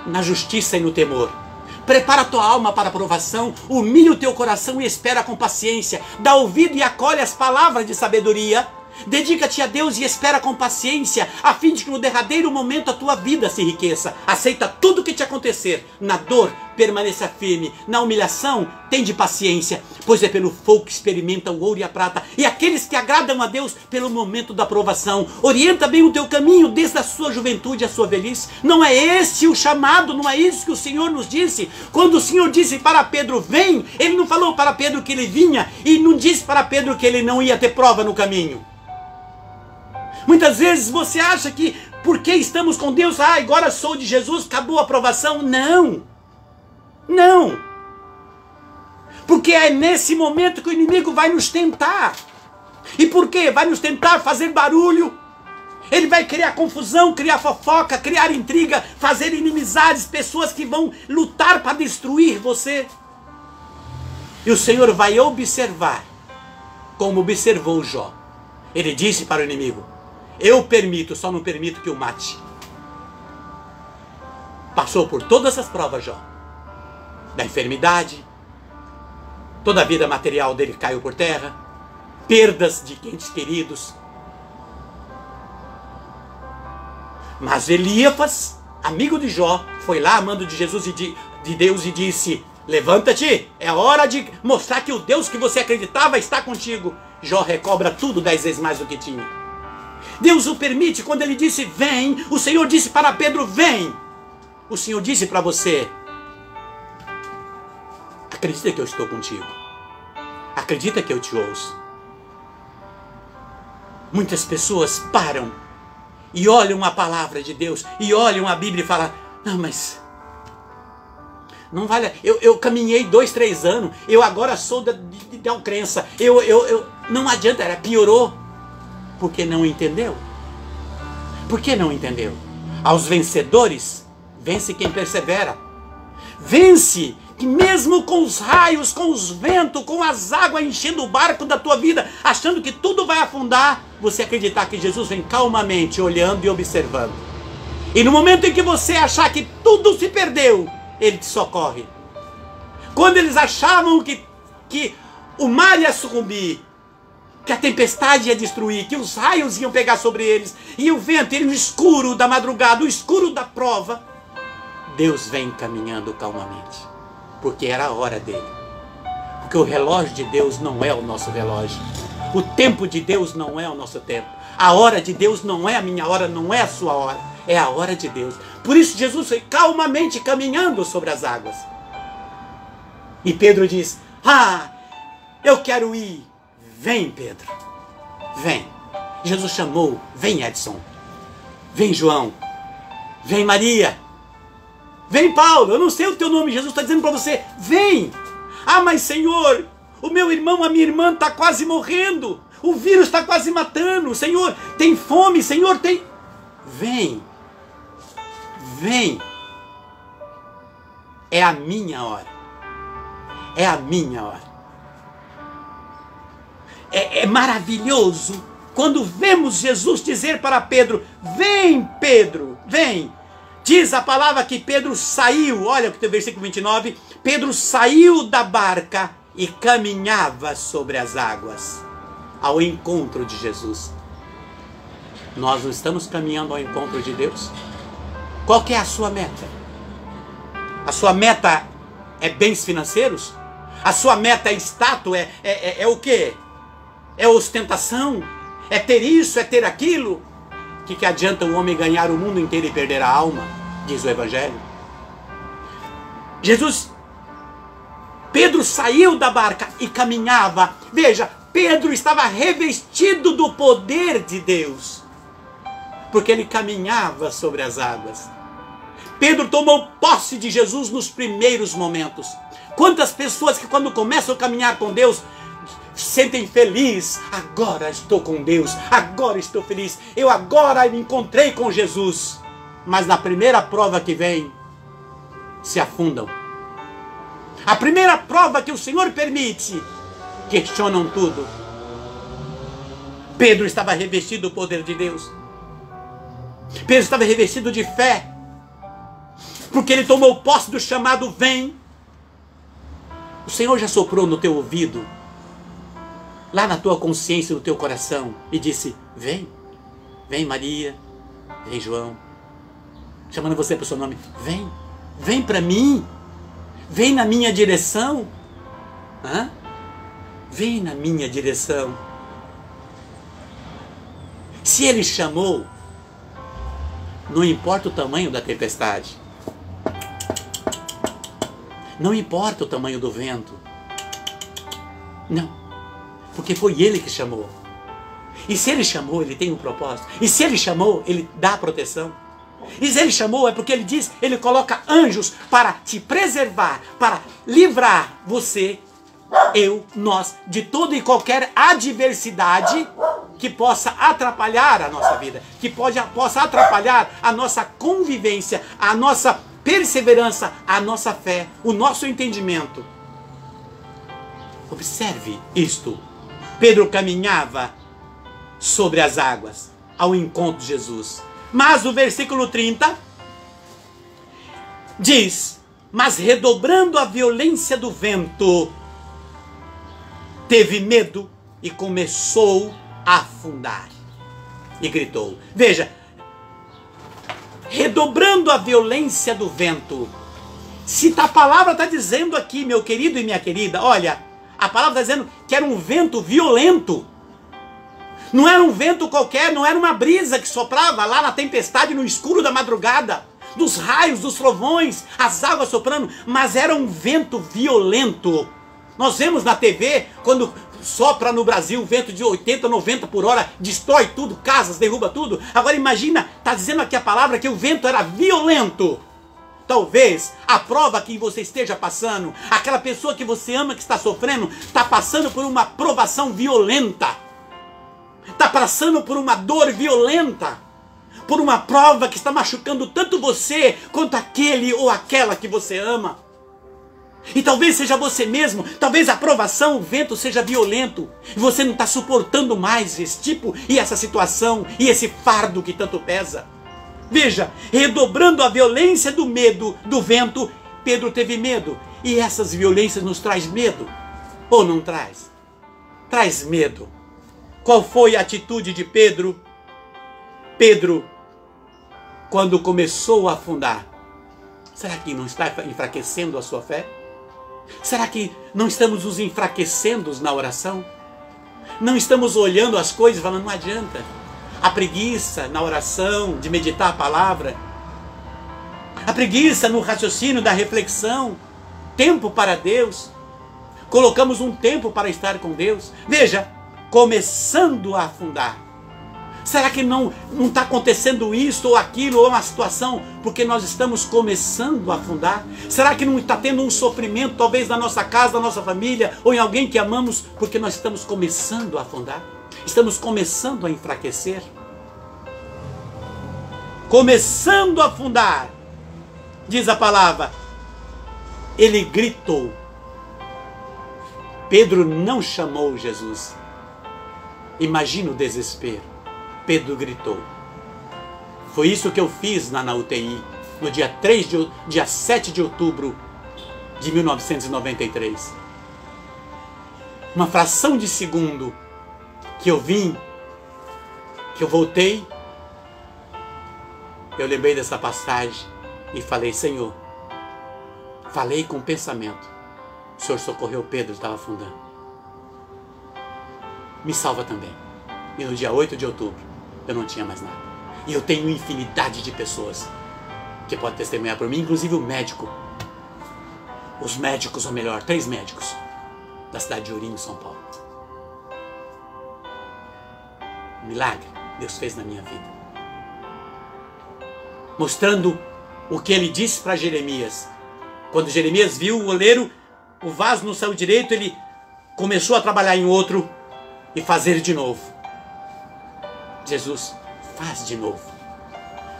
na justiça e no temor. Prepara a tua alma para a provação, humilha o teu coração e espera com paciência. Dá ouvido e acolhe as palavras de sabedoria. Dedica-te a Deus e espera com paciência, a fim de que no derradeiro momento a tua vida se enriqueça. Aceita tudo o que te acontecer. Na dor, permaneça firme. Na humilhação, tende paciência, pois é pelo fogo que experimenta o ouro e a prata. E aqueles que agradam a Deus pelo momento da provação. Orienta bem o teu caminho desde a sua juventude à sua velhice. Não é este o chamado, não é isso que o Senhor nos disse. Quando o Senhor disse para Pedro, vem, Ele não falou para Pedro que ele vinha, e não disse para Pedro que ele não ia ter prova no caminho. Muitas vezes você acha que porque estamos com Deus, agora sou de Jesus, acabou a aprovação. Não, não. Porque é nesse momento que o inimigo vai nos tentar. E por quê? Vai nos tentar fazer barulho. Ele vai criar confusão, criar fofoca, criar intriga, fazer inimizades, pessoas que vão lutar para destruir você. E o Senhor vai observar, como observou Jó. Ele disse para o inimigo, eu permito, só não permito que o mate. Passou por todas as provas, Jó. Da enfermidade, toda a vida material dele caiu por terra, perdas de entes queridos. Mas Eliafas, amigo de Jó, foi lá amando de Jesus e de Deus e disse, levanta-te, é hora de mostrar que o Deus que você acreditava está contigo. Jó recobra tudo 10 vezes mais do que tinha. Deus o permite. Quando Ele disse vem, o Senhor disse para Pedro vem. O Senhor disse para você, acredita que eu estou contigo, acredita que eu te ouço. Muitas pessoas param e olham a palavra de Deus e olham a Bíblia e falam, não, mas não vale, eu caminhei 2, 3 anos, eu agora sou da crença, não adianta, piorou. Porque não entendeu. Por que não entendeu? Aos vencedores, vence quem persevera. Vence que mesmo com os raios, com os ventos, com as águas enchendo o barco da tua vida, achando que tudo vai afundar, você acreditar que Jesus vem calmamente, olhando e observando. E no momento em que você achar que tudo se perdeu, Ele te socorre. Quando eles achavam que o mar ia sucumbir, que a tempestade ia destruir, que os raios iam pegar sobre eles, e o vento, no escuro da madrugada, o escuro da prova, Deus vem caminhando calmamente, porque era a hora dele. Porque o relógio de Deus não é o nosso relógio, o tempo de Deus não é o nosso tempo, a hora de Deus não é a minha hora, não é a sua hora, é a hora de Deus. Por isso Jesus foi calmamente caminhando sobre as águas. E Pedro diz, eu quero ir. Vem, Pedro, vem. Jesus chamou, vem, Edson, vem, João, vem, Maria, vem, Paulo, eu não sei o teu nome, Jesus está dizendo para você, vem. Mas Senhor, o meu irmão, a minha irmã está quase morrendo, o vírus está quase matando, Senhor, tem fome, Senhor, tem... Vem, vem, é a minha hora, é a minha hora. É maravilhoso quando vemos Jesus dizer para Pedro, vem Pedro, vem. Diz a palavra que Pedro saiu, olha o que tem o versículo 29, Pedro saiu da barca e caminhava sobre as águas, ao encontro de Jesus. Nós não estamos caminhando ao encontro de Deus? Qual que é a sua meta? A sua meta é bens financeiros? A sua meta é status? É o quê? É ostentação? É ter isso? É ter aquilo? O que adianta o homem ganhar o mundo inteiro e perder a alma? Diz o Evangelho. Pedro saiu da barca e caminhava. Veja, Pedro estava revestido do poder de Deus, porque ele caminhava sobre as águas. Pedro tomou posse de Jesus nos primeiros momentos. Quantas pessoas que quando começam a caminhar com Deus sentem feliz, agora estou com Deus, agora estou feliz, eu agora me encontrei com Jesus, mas na primeira prova que vem, se afundam. A primeira prova que o Senhor permite, questionam tudo. Pedro estava revestido do poder de Deus, Pedro estava revestido de fé, porque ele tomou posse do chamado vem. O Senhor já soprou no teu ouvido, lá na tua consciência, no teu coração, e disse, vem, vem Maria, vem João, chamando você pelo seu nome, vem, vem para mim, vem na minha direção, vem na minha direção. Se ele chamou, não importa o tamanho da tempestade, não importa o tamanho do vento, não, porque foi ele que chamou. E se ele chamou, ele tem um propósito. E se ele chamou, ele dá proteção. E se ele chamou, é porque ele diz, ele coloca anjos para te preservar, para livrar você, eu, nós, de toda e qualquer adversidade que possa atrapalhar a nossa vida, que possa atrapalhar a nossa convivência, a nossa perseverança, a nossa fé, o nosso entendimento. Observe isto. Pedro caminhava sobre as águas ao encontro de Jesus. Mas o versículo 30 diz, mas redobrando a violência do vento, teve medo e começou a afundar. E gritou. Veja, redobrando a violência do vento. Se a palavra está dizendo aqui, meu querido e minha querida, olha, a palavra está dizendo que era um vento violento. Não era um vento qualquer, não era uma brisa que soprava lá na tempestade, no escuro da madrugada, dos raios, dos trovões, as águas soprando, mas era um vento violento. Nós vemos na TV, quando sopra no Brasil vento de 80, 90 por hora, destrói tudo, casas, derruba tudo. Agora imagina, está dizendo aqui a palavra que o vento era violento. Talvez a prova que você esteja passando, aquela pessoa que você ama que está sofrendo, está passando por uma provação violenta. Está passando por uma dor violenta. Por uma prova que está machucando tanto você quanto aquele ou aquela que você ama. E talvez seja você mesmo, talvez a provação, o vento seja violento. E você não está suportando mais esse tipo e essa situação e esse fardo que tanto pesa. Veja, redobrando a violência do medo, do vento, Pedro teve medo. E essas violências nos traz medo. Ou não traz? Traz medo. Qual foi a atitude de Pedro? Pedro, quando começou a afundar, será que não está enfraquecendo a sua fé? Será que não estamos nos enfraquecendo na oração? Não estamos olhando as coisas e falando, não adianta. A preguiça na oração, de meditar a palavra. A preguiça no raciocínio da reflexão. Tempo para Deus. Colocamos um tempo para estar com Deus. Veja, começando a afundar. Será que não está acontecendo isso ou aquilo ou uma situação porque nós estamos começando a afundar? Será que não está tendo um sofrimento talvez na nossa casa, na nossa família ou em alguém que amamos porque nós estamos começando a afundar? Estamos começando a enfraquecer? Começando a afundar, diz a palavra, ele gritou. Pedro não chamou Jesus. Imagina o desespero. Pedro gritou. Foi isso que eu fiz na UTI. no dia 7 de outubro de 1993. Uma fração de segundo que eu vim, que eu voltei, eu lembrei dessa passagem e falei: Senhor, falei com pensamento, o Senhor socorreu Pedro, estava afundando. Me salva também. E no dia 8 de outubro, eu não tinha mais nada. E eu tenho infinidade de pessoas que podem testemunhar por mim, inclusive o médico. Os médicos, ou melhor, 3 médicos da cidade de Ourinho, São Paulo. Milagre Deus fez na minha vida. Mostrando o que ele disse para Jeremias. Quando Jeremias viu o oleiro, o vaso no seu direito, ele começou a trabalhar em outro e fazer de novo. Jesus faz de novo.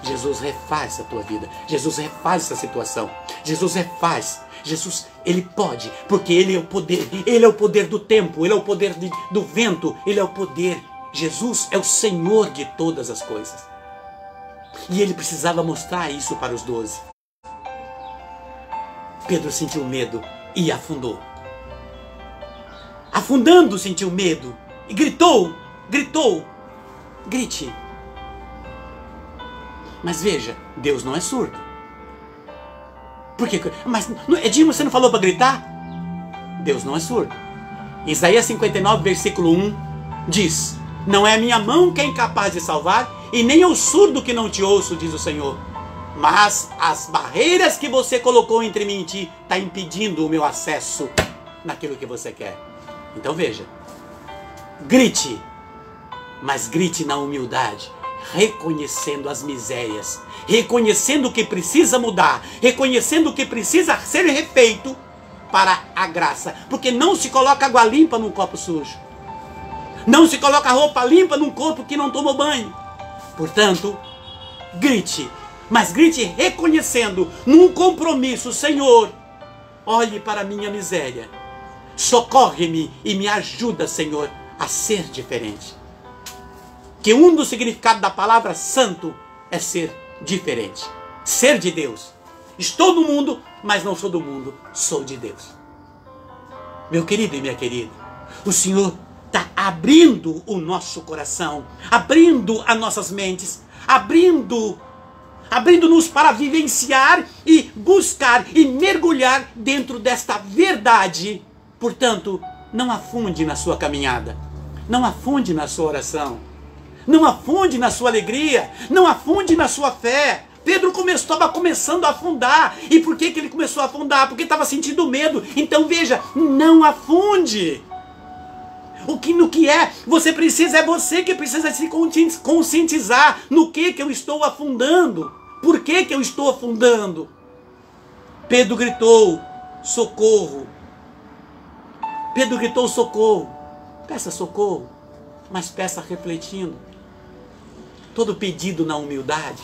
Jesus refaz a tua vida. Jesus refaz essa situação. Jesus refaz. Jesus, ele pode, porque ele é o poder. Ele é o poder do tempo, ele é o poder do vento, ele é o poder. Jesus é o Senhor de todas as coisas. E ele precisava mostrar isso para os 12. Pedro sentiu medo e afundou. Afundando, sentiu medo e gritou, grite. Mas veja, Deus não é surdo. Por quê? Mas, Edinho, você não falou para gritar? Deus não é surdo. Isaías 59, versículo 1 diz: não é a minha mão que é incapaz de salvar, e nem eu surdo que não te ouço, diz o Senhor. Mas as barreiras que você colocou entre mim e ti está impedindo o meu acesso naquilo que você quer. Então veja, grite, mas grite na humildade, reconhecendo as misérias, reconhecendo o que precisa mudar, reconhecendo o que precisa ser refeito para a graça. Porque não se coloca água limpa num copo sujo. Não se coloca roupa limpa num corpo que não tomou banho. Portanto, grite, mas grite reconhecendo, num compromisso: Senhor, olhe para a minha miséria, socorre-me e me ajuda, Senhor, a ser diferente. Que um dos significados da palavra santo é ser diferente, ser de Deus. Estou no mundo, mas não sou do mundo, sou de Deus. Meu querido e minha querida, o Senhor está abrindo o nosso coração, abrindo as nossas mentes, abrindo-nos para vivenciar e buscar e mergulhar dentro desta verdade. Portanto, não afunde na sua caminhada, não afunde na sua oração, não afunde na sua alegria, não afunde na sua fé. Pedro estava começando a afundar. E por que ele começou a afundar? Porque estava sentindo medo. Então veja, não afunde. No que é, você que precisa se conscientizar no que eu estou afundando. Por que eu estou afundando? Pedro gritou: socorro. Pedro gritou: socorro. Peça socorro, mas peça refletindo. Todo pedido na humildade,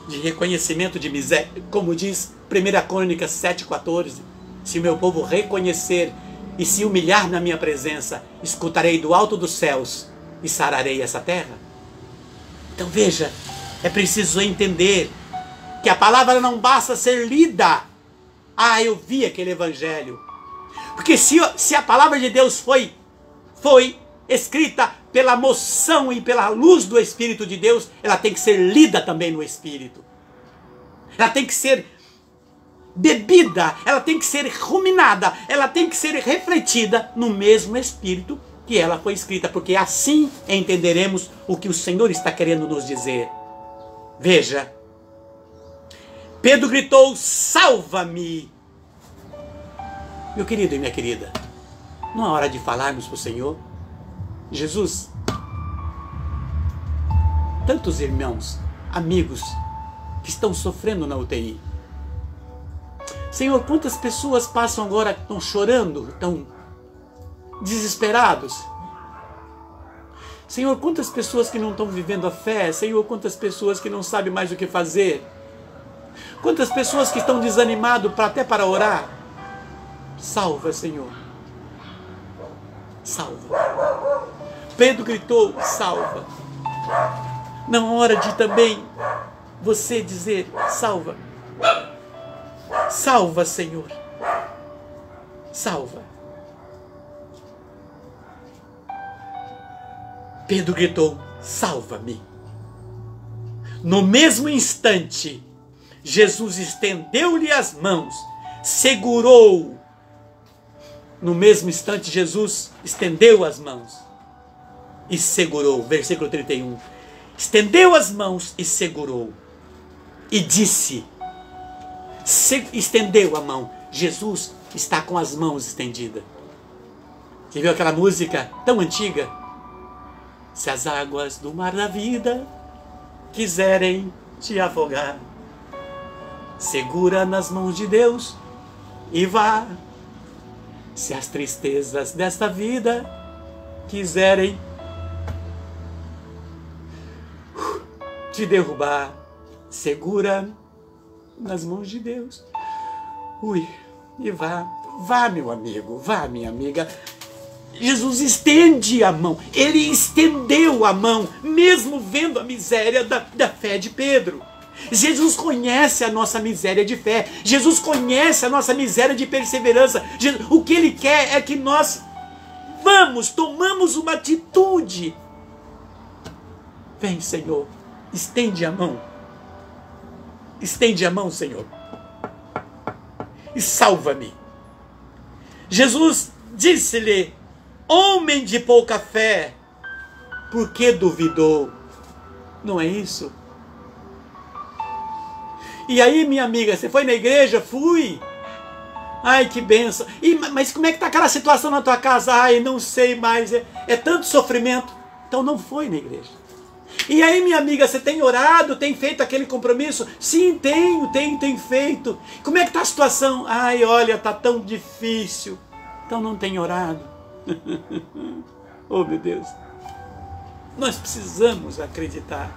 de reconhecimento de miséria, como diz 1 Crônicas 7,14, se o meu povo reconhecer e se humilhar na minha presença, escutarei do alto dos céus e sararei essa terra. Então veja, é preciso entender que a palavra não basta ser lida. Ah, eu vi aquele evangelho. Porque se a palavra de Deus foi escrita pela moção e pela luz do Espírito de Deus, ela tem que ser lida também no Espírito. Ela tem que ser bebida, ela tem que ser ruminada, ela tem que ser refletida no mesmo Espírito que ela foi escrita, porque assim entenderemos o que o Senhor está querendo nos dizer. Veja, Pedro gritou: salva-me. Meu querido e minha querida, não é hora de falarmos para o Senhor: Jesus, tantos irmãos, amigos que estão sofrendo na UTI. Senhor, quantas pessoas passam agora, estão chorando, estão desesperados. Senhor, quantas pessoas que não estão vivendo a fé. Senhor, quantas pessoas que não sabem mais o que fazer. Quantas pessoas que estão desanimadas até para orar. Salva, Senhor. Salva. Pedro gritou: salva. Não é hora de também você dizer: salva. Salva, Senhor. Salva. Pedro gritou: salva-me. No mesmo instante, Jesus estendeu-lhe as mãos, segurou. No mesmo instante, Jesus estendeu as mãos e segurou. Versículo 31. Estendeu as mãos e segurou. E disse, estendeu a mão. Jesus está com as mãos estendidas. Você viu aquela música tão antiga? Se as águas do mar da vida quiserem te afogar, segura nas mãos de Deus e vá. Se as tristezas desta vida quiserem te derrubar, segura nas mãos de Deus. E vá. Vá, meu amigo, vá, minha amiga. Jesus estende a mão. Ele estendeu a mão, mesmo vendo a miséria da fé de Pedro. Jesus conhece a nossa miséria de fé. Jesus conhece a nossa miséria de perseverança. O que Ele quer é que nós tomamos uma atitude. Vem, Senhor, estende a mão. Estende a mão, Senhor. E salva-me. Jesus disse-lhe: homem de pouca fé, por que duvidou? Não é isso? E aí, minha amiga, você foi na igreja? Fui. Ai, que benção. Mas como é que está aquela situação na tua casa? Ai, não sei mais. É tanto sofrimento. Então não foi na igreja. E aí, minha amiga, você tem orado? Tem feito aquele compromisso? Sim, tenho feito. Como é que está a situação? Ai, olha, está tão difícil. Então não tem orado. Oh, meu Deus. Nós precisamos acreditar.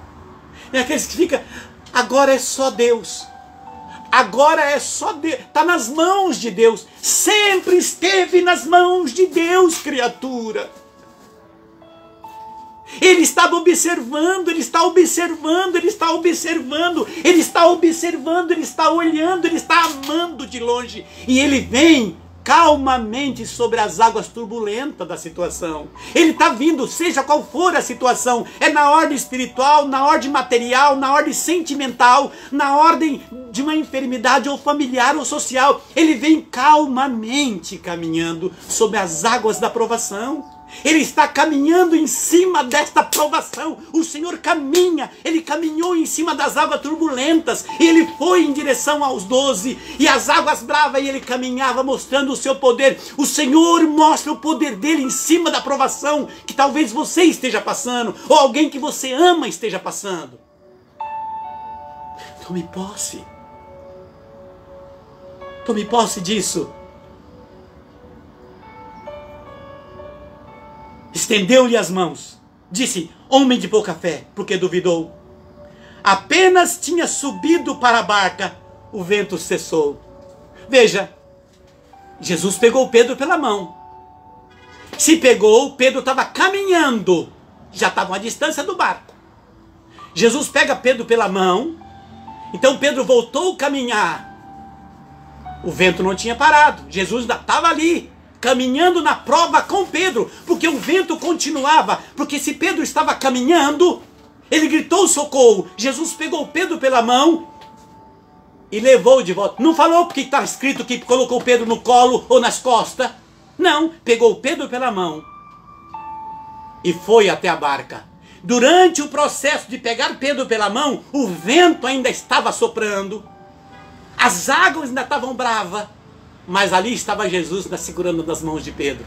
É aqueles que ficam... Agora é só Deus. Agora é só Deus. Está nas mãos de Deus. Sempre esteve nas mãos de Deus, criatura. Ele estava observando, ele está observando, ele está observando, ele está observando, ele está olhando, ele está amando de longe. E ele vem calmamente sobre as águas turbulentas da situação. Ele está vindo, seja qual for a situação. É na ordem espiritual, na ordem material, na ordem sentimental, na ordem de uma enfermidade ou familiar ou social. Ele vem calmamente caminhando sobre as águas da provação. Ele está caminhando em cima desta provação. O Senhor caminha. Ele caminhou em cima das águas turbulentas. Ele foi em direção aos 12. E as águas bravas, e ele caminhava mostrando o seu poder. O Senhor mostra o poder dele em cima da provação que talvez você esteja passando, ou alguém que você ama esteja passando. Tome posse. Tome posse disso. Estendeu-lhe as mãos. Disse: homem de pouca fé, porque duvidou. Apenas tinha subido para a barca, o vento cessou. Veja, Jesus pegou Pedro pela mão. Se pegou, Pedro estava caminhando. Já estava a distância do barco. Jesus pega Pedro pela mão. Então Pedro voltou a caminhar. O vento não tinha parado. Jesus ainda estava ali, caminhando na prova com Pedro, porque o vento continuava. Porque se Pedro estava caminhando, ele gritou socorro. Jesus pegou Pedro pela mão e levou de volta. Não falou porque está escrito que colocou Pedro no colo ou nas costas. Não, pegou Pedro pela mão e foi até a barca. Durante o processo de pegar Pedro pela mão, o vento ainda estava soprando, as águas ainda estavam bravas, mas ali estava Jesus segurando nas mãos de Pedro.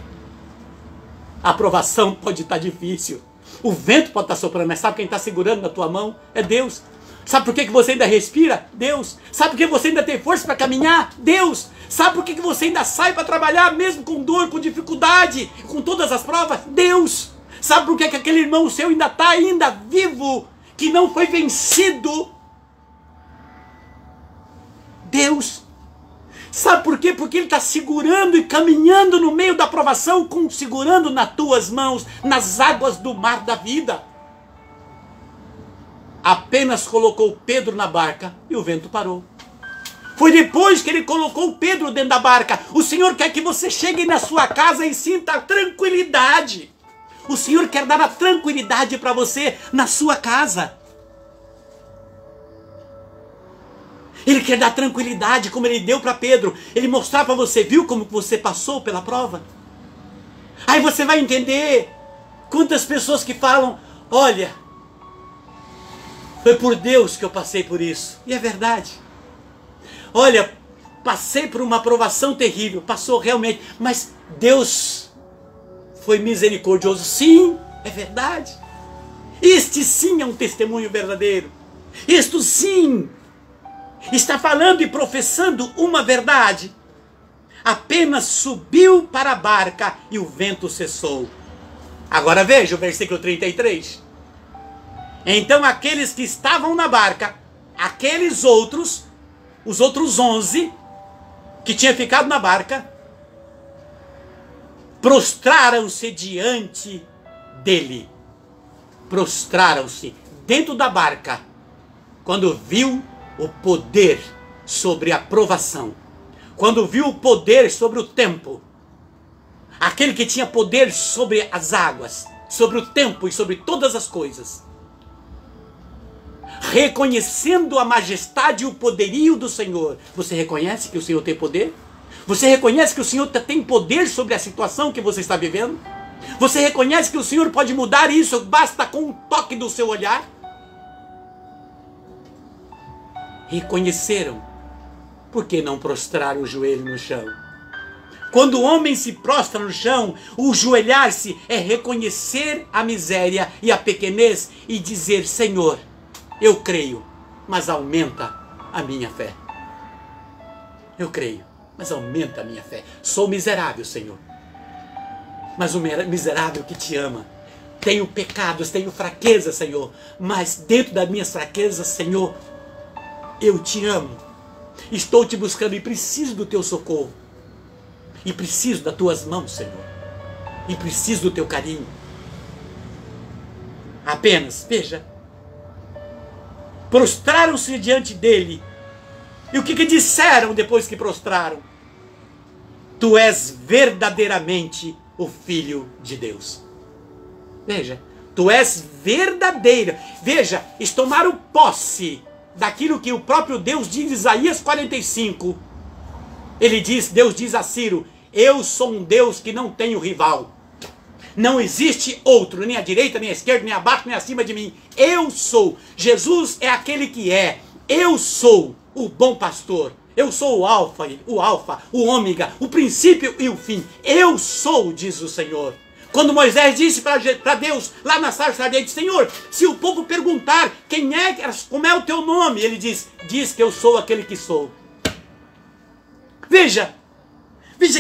A provação pode estar difícil, o vento pode estar soprando, mas sabe quem está segurando na tua mão? É Deus. Sabe por que você ainda respira? Deus. Sabe por que você ainda tem força para caminhar? Deus. Sabe por que você ainda sai para trabalhar, mesmo com dor, com dificuldade, com todas as provas? Deus. Sabe por que aquele irmão seu ainda está ainda vivo, que não foi vencido? Deus. Sabe por quê? Porque ele está segurando e caminhando no meio da provação, segurando nas tuas mãos, nas águas do mar da vida. Apenas colocou Pedro na barca e o vento parou. Foi depois que ele colocou Pedro dentro da barca. O Senhor quer que você chegue na sua casa e sinta tranquilidade. O Senhor quer dar a tranquilidade para você na sua casa. Ele quer dar tranquilidade como ele deu para Pedro. Ele mostrar para você, viu como você passou pela prova? Aí você vai entender quantas pessoas que falam, olha, foi por Deus que eu passei por isso. E é verdade. Olha, passei por uma provação terrível, passou realmente, mas Deus foi misericordioso. Sim, é verdade. Este sim é um testemunho verdadeiro. Isto sim está falando e professando uma verdade. Apenas subiu para a barca e o vento cessou. Agora veja o versículo 33. Então aqueles que estavam na barca, aqueles outros, os outros 11 que tinham ficado na barca, prostraram-se diante dele. Prostraram-se dentro da barca quando viu o poder sobre a provação, quando viu o poder sobre o tempo, aquele que tinha poder sobre as águas, sobre o tempo e sobre todas as coisas, reconhecendo a majestade e o poderio do Senhor. Você reconhece que o Senhor tem poder? Você reconhece que o Senhor tem poder sobre a situação que você está vivendo? Você reconhece que o Senhor pode mudar isso, basta com um toque do seu olhar? Reconheceram, por que não prostraram o joelho no chão? Quando o homem se prostra no chão, o joelhar-se é reconhecer a miséria e a pequenez e dizer, Senhor, eu creio, mas aumenta a minha fé. Eu creio, mas aumenta a minha fé. Sou miserável, Senhor, mas um miserável que te ama. Tenho pecados, tenho fraquezas, Senhor, mas dentro das minhas fraquezas, Senhor, eu te amo, estou te buscando e preciso do teu socorro. E preciso das tuas mãos, Senhor. E preciso do teu carinho. Apenas, veja, prostraram-se diante dele. E o que disseram depois que prostraram? Tu és verdadeiramente o Filho de Deus. Veja, tu és verdadeira. Veja, eles tomaram posse daquilo que o próprio Deus diz em Isaías 45. Deus diz a Ciro, eu sou um Deus que não tenho rival. Não existe outro, nem à direita, nem à esquerda, nem abaixo, nem acima de mim. Eu sou. Jesus é aquele que é. Eu sou o bom pastor. Eu sou o alfa, o ômega, o princípio e o fim. Eu sou, diz o Senhor. Quando Moisés disse para Deus, lá na sarça ardente, Senhor, se o povo perguntar como é o teu nome, ele diz que eu sou aquele que sou. Veja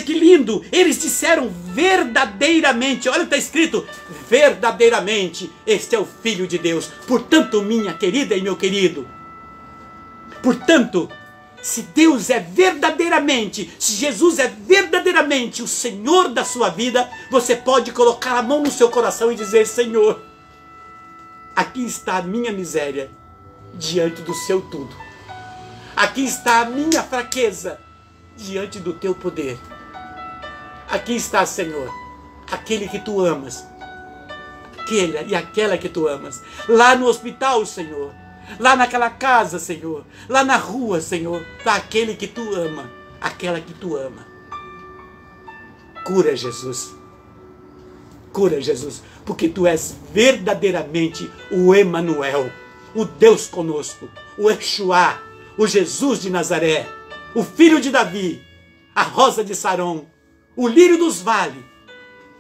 que lindo, eles disseram verdadeiramente, olha o que está escrito, verdadeiramente, este é o Filho de Deus. Portanto, minha querida e meu querido, portanto, se Deus é verdadeiramente, se Jesus é verdadeiramente o Senhor da sua vida, você pode colocar a mão no seu coração e dizer, Senhor, aqui está a minha miséria diante do seu tudo. Aqui está a minha fraqueza diante do teu poder. Aqui está, Senhor, aquele que tu amas, aquele e aquela que tu amas. Lá no hospital, Senhor, lá naquela casa, Senhor, lá na rua, Senhor, está aquele que tu ama, aquela que tu ama. Cura, Jesus. Cura, Jesus, porque tu és verdadeiramente o Emanuel, o Deus conosco, o Yeshua, o Jesus de Nazaré, o filho de Davi, a rosa de Saron, o lírio dos vales,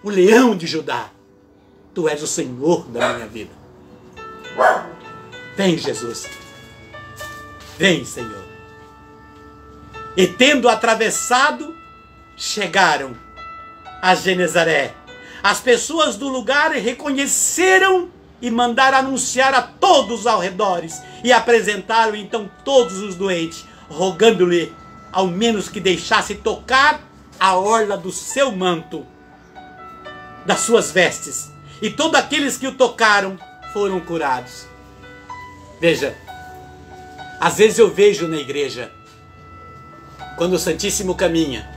o leão de Judá. Tu és o Senhor da minha vida. Vem, Jesus. Vem, Senhor. E tendo atravessado, chegaram a Genezaré. As pessoas do lugar reconheceram e mandaram anunciar a todos ao redores. E apresentaram então todos os doentes, rogando-lhe ao menos que deixasse tocar a orla do seu manto, das suas vestes. E todos aqueles que o tocaram foram curados. Veja, às vezes eu vejo na igreja quando o Santíssimo caminha,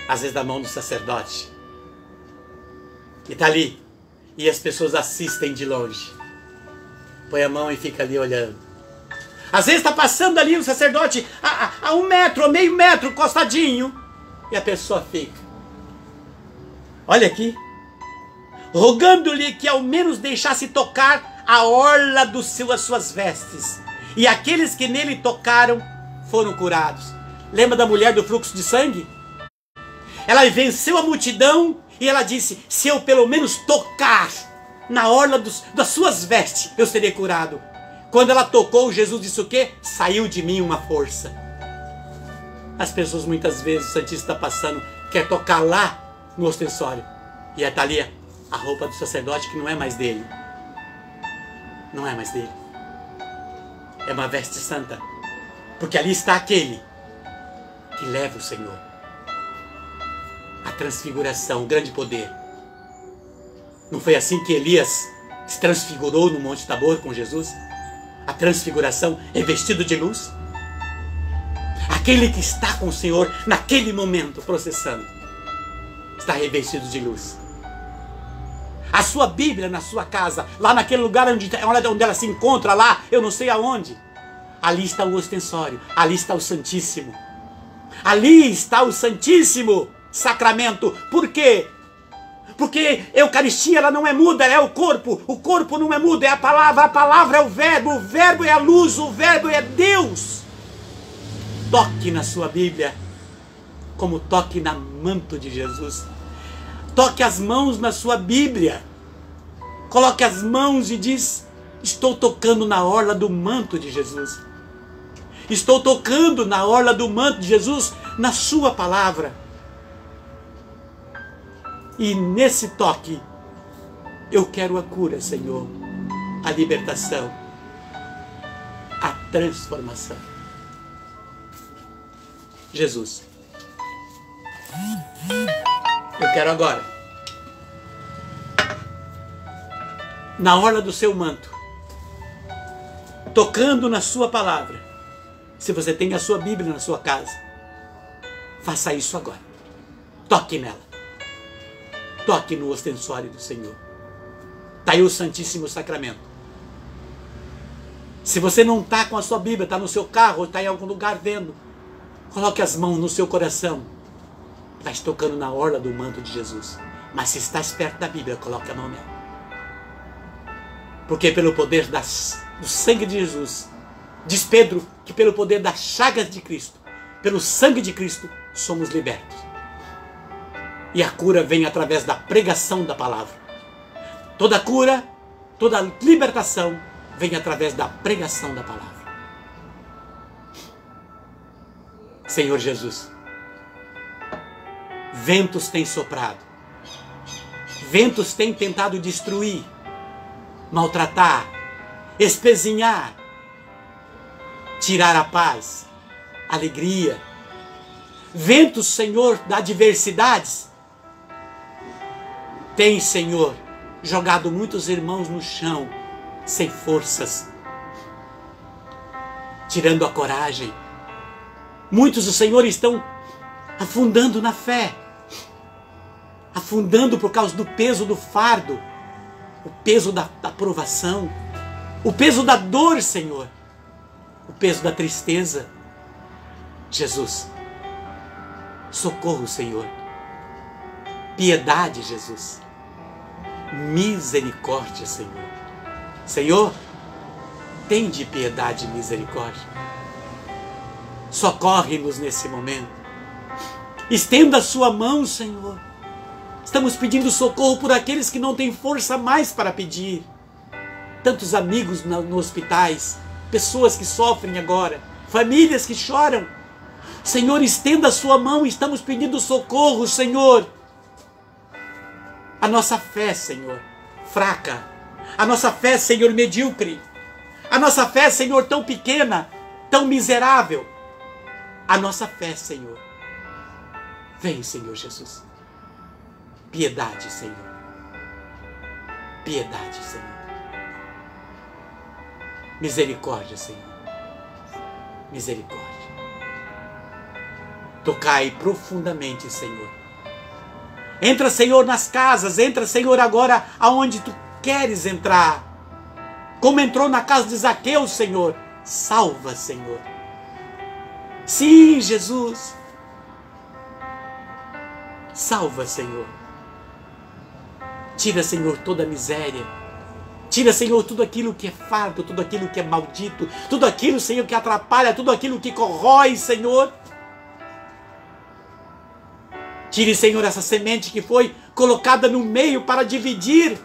às vezes da mão do sacerdote, e está ali, e as pessoas assistem de longe, põe a mão e fica ali olhando. Às vezes está passando ali o sacerdote a 1 metro, ou meio metro, encostadinho, e a pessoa fica, olha aqui, rogando-lhe que ao menos deixasse tocar a orla das suas vestes. E aqueles que nele tocaram foram curados. Lembra da mulher do fluxo de sangue? Ela venceu a multidão e ela disse, se eu pelo menos tocar na orla das suas vestes, eu serei curado. Quando ela tocou, Jesus disse o quê? Saiu de mim uma força. As pessoas muitas vezes, o Santíssimo está passando, quer tocar lá no ostensório. E está ali a roupa do sacerdote que não é mais dele. Não é mais dele. É uma veste santa. Porque ali está aquele que leva o Senhor. A transfiguração, o grande poder. Não foi assim que Elias se transfigurou no Monte Tabor com Jesus? A transfiguração é vestido de luz. Aquele que está com o Senhor naquele momento processando está revestido de luz. A sua Bíblia na sua casa, lá naquele lugar onde ela se encontra, lá, eu não sei aonde. Ali está o ostensório, ali está o Santíssimo. Ali está o Santíssimo Sacramento. Por quê? Porque a Eucaristia ela não é muda, ela é o corpo não é mudo, é a palavra é o verbo é a luz, o verbo é Deus. Toque na sua Bíblia, como toque na manto de Jesus. Toque as mãos na sua Bíblia. Coloque as mãos e diz, estou tocando na orla do manto de Jesus. Estou tocando na orla do manto de Jesus, na sua palavra. E nesse toque, eu quero a cura, Senhor, a libertação, a transformação. Jesus, eu quero agora, na orla do seu manto, tocando na sua palavra. Se você tem a sua Bíblia na sua casa, faça isso agora. Toque nela. Toque no ostensório do Senhor. Está aí o Santíssimo Sacramento. Se você não está com a sua Bíblia, está no seu carro, ou está em algum lugar vendo, coloque as mãos no seu coração. Está tocando na orla do manto de Jesus. Mas se está perto da Bíblia, coloque a mão nela. Porque pelo poder do sangue de Jesus, diz Pedro que pelo poder das chagas de Cristo, pelo sangue de Cristo, somos libertos. E a cura vem através da pregação da palavra. Toda cura, toda libertação vem através da pregação da palavra. Senhor Jesus, ventos têm soprado, ventos têm tentado destruir, maltratar, espezinhar, tirar a paz, a alegria. Ventos, Senhor, da adversidades, tem, Senhor, jogado muitos irmãos no chão, sem forças, tirando a coragem. Muitos, o Senhor, estão afundando na fé, afundando por causa do peso do fardo, o peso da provação, o peso da dor, Senhor, o peso da tristeza. Jesus, socorro, Senhor, piedade, Jesus, misericórdia, Senhor. Senhor, tende piedade e misericórdia. Socorre-nos nesse momento. Estenda a sua mão, Senhor. Estamos pedindo socorro por aqueles que não têm força mais para pedir. Tantos amigos nos hospitais, pessoas que sofrem agora, famílias que choram. Senhor, estenda a sua mão, estamos pedindo socorro, Senhor. A nossa fé, Senhor, fraca. A nossa fé, Senhor, medíocre. A nossa fé, Senhor, tão pequena, tão miserável. A nossa fé, Senhor. Vem, Senhor Jesus. Piedade, Senhor. Piedade, Senhor. Misericórdia, Senhor. misericórdia. Tocai profundamente, Senhor. Entra, Senhor, nas casas. Entra, Senhor, agora aonde Tu queres entrar. Como entrou na casa de Zaqueu, Senhor. Salva, Senhor. Sim, Jesus. Salva, Senhor. Tira, Senhor, toda a miséria. Tira, Senhor, tudo aquilo que é fardo, tudo aquilo que é maldito, tudo aquilo, Senhor, que atrapalha, tudo aquilo que corrói, Senhor. Tire, Senhor, essa semente que foi colocada no meio para dividir.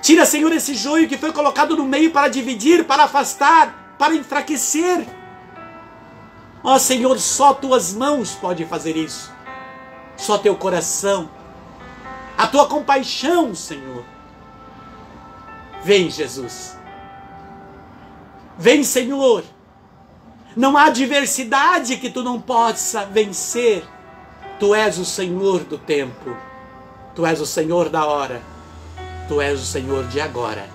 Tira, Senhor, esse joio que foi colocado no meio para dividir, para afastar, para enfraquecer. Ó, Senhor, só Tuas mãos podem fazer isso. Só Teu coração. A Tua compaixão, Senhor. Vem, Jesus. Vem, Senhor. Não há adversidade que Tu não possa vencer. Tu és o Senhor do tempo. Tu és o Senhor da hora. Tu és o Senhor de agora.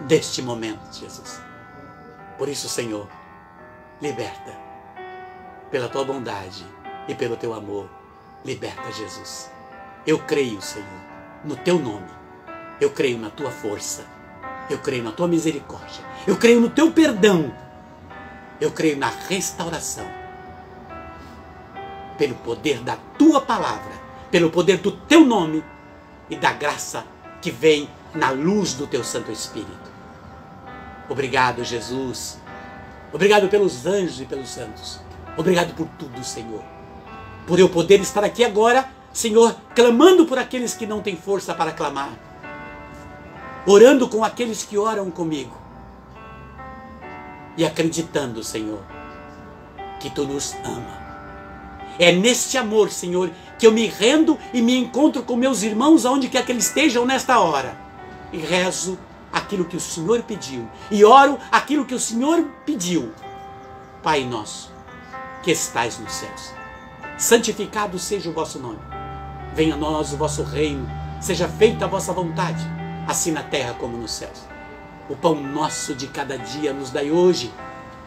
Deste momento, Jesus. Por isso, Senhor, liberta. Pela Tua bondade e pelo Teu amor. Liberta, Jesus. Eu creio, Senhor, no Teu nome. Eu creio na Tua força. Eu creio na Tua misericórdia. Eu creio no Teu perdão. Eu creio na restauração. Pelo poder da Tua palavra, pelo poder do Teu nome e da graça que vem na luz do Teu Santo Espírito. Obrigado, Jesus. Obrigado pelos anjos e pelos santos. Obrigado por tudo, Senhor. Por eu poder estar aqui agora, Senhor, clamando por aqueles que não têm força para clamar. Orando com aqueles que oram comigo. E acreditando, Senhor, que Tu nos ama. É neste amor, Senhor, que eu me rendo e me encontro com meus irmãos aonde quer que eles estejam nesta hora. E rezo aquilo que o Senhor pediu. E oro aquilo que o Senhor pediu. Pai nosso, que estais nos céus, santificado seja o vosso nome. Venha a nós o vosso reino. Seja feita a vossa vontade, assim na terra como nos céus. O pão nosso de cada dia nos dai hoje.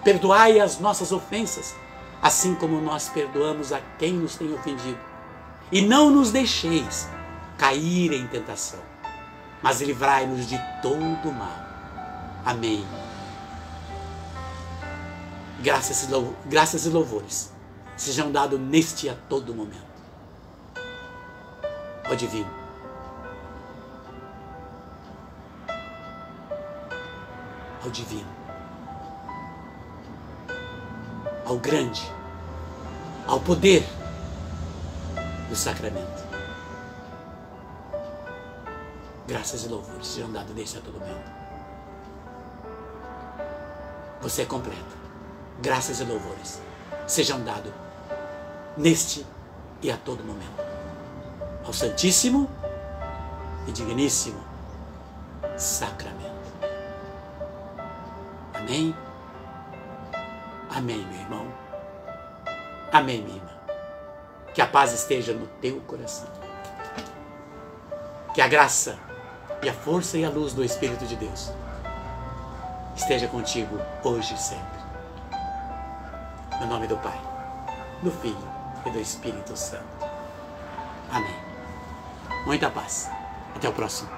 Perdoai as nossas ofensas, assim como nós perdoamos a quem nos tem ofendido. E não nos deixeis cair em tentação, mas livrai-nos de todo mal. Amém. Graças e louvores sejam dados neste e a todo momento. Ó Divino, ao Divino, ao grande, ao poder do sacramento. Graças e louvores sejam dados neste a todo momento. Você é completo. Graças e louvores sejam dados neste e a todo momento. Ao Santíssimo e Digníssimo Sacramento. Amém? Amém, meu irmão. Amém, minha irmã. Que a paz esteja no teu coração. Que a graça e a força e a luz do Espírito de Deus esteja contigo hoje e sempre. No nome do Pai, do Filho e do Espírito Santo. Amém. Muita paz. Até o próximo.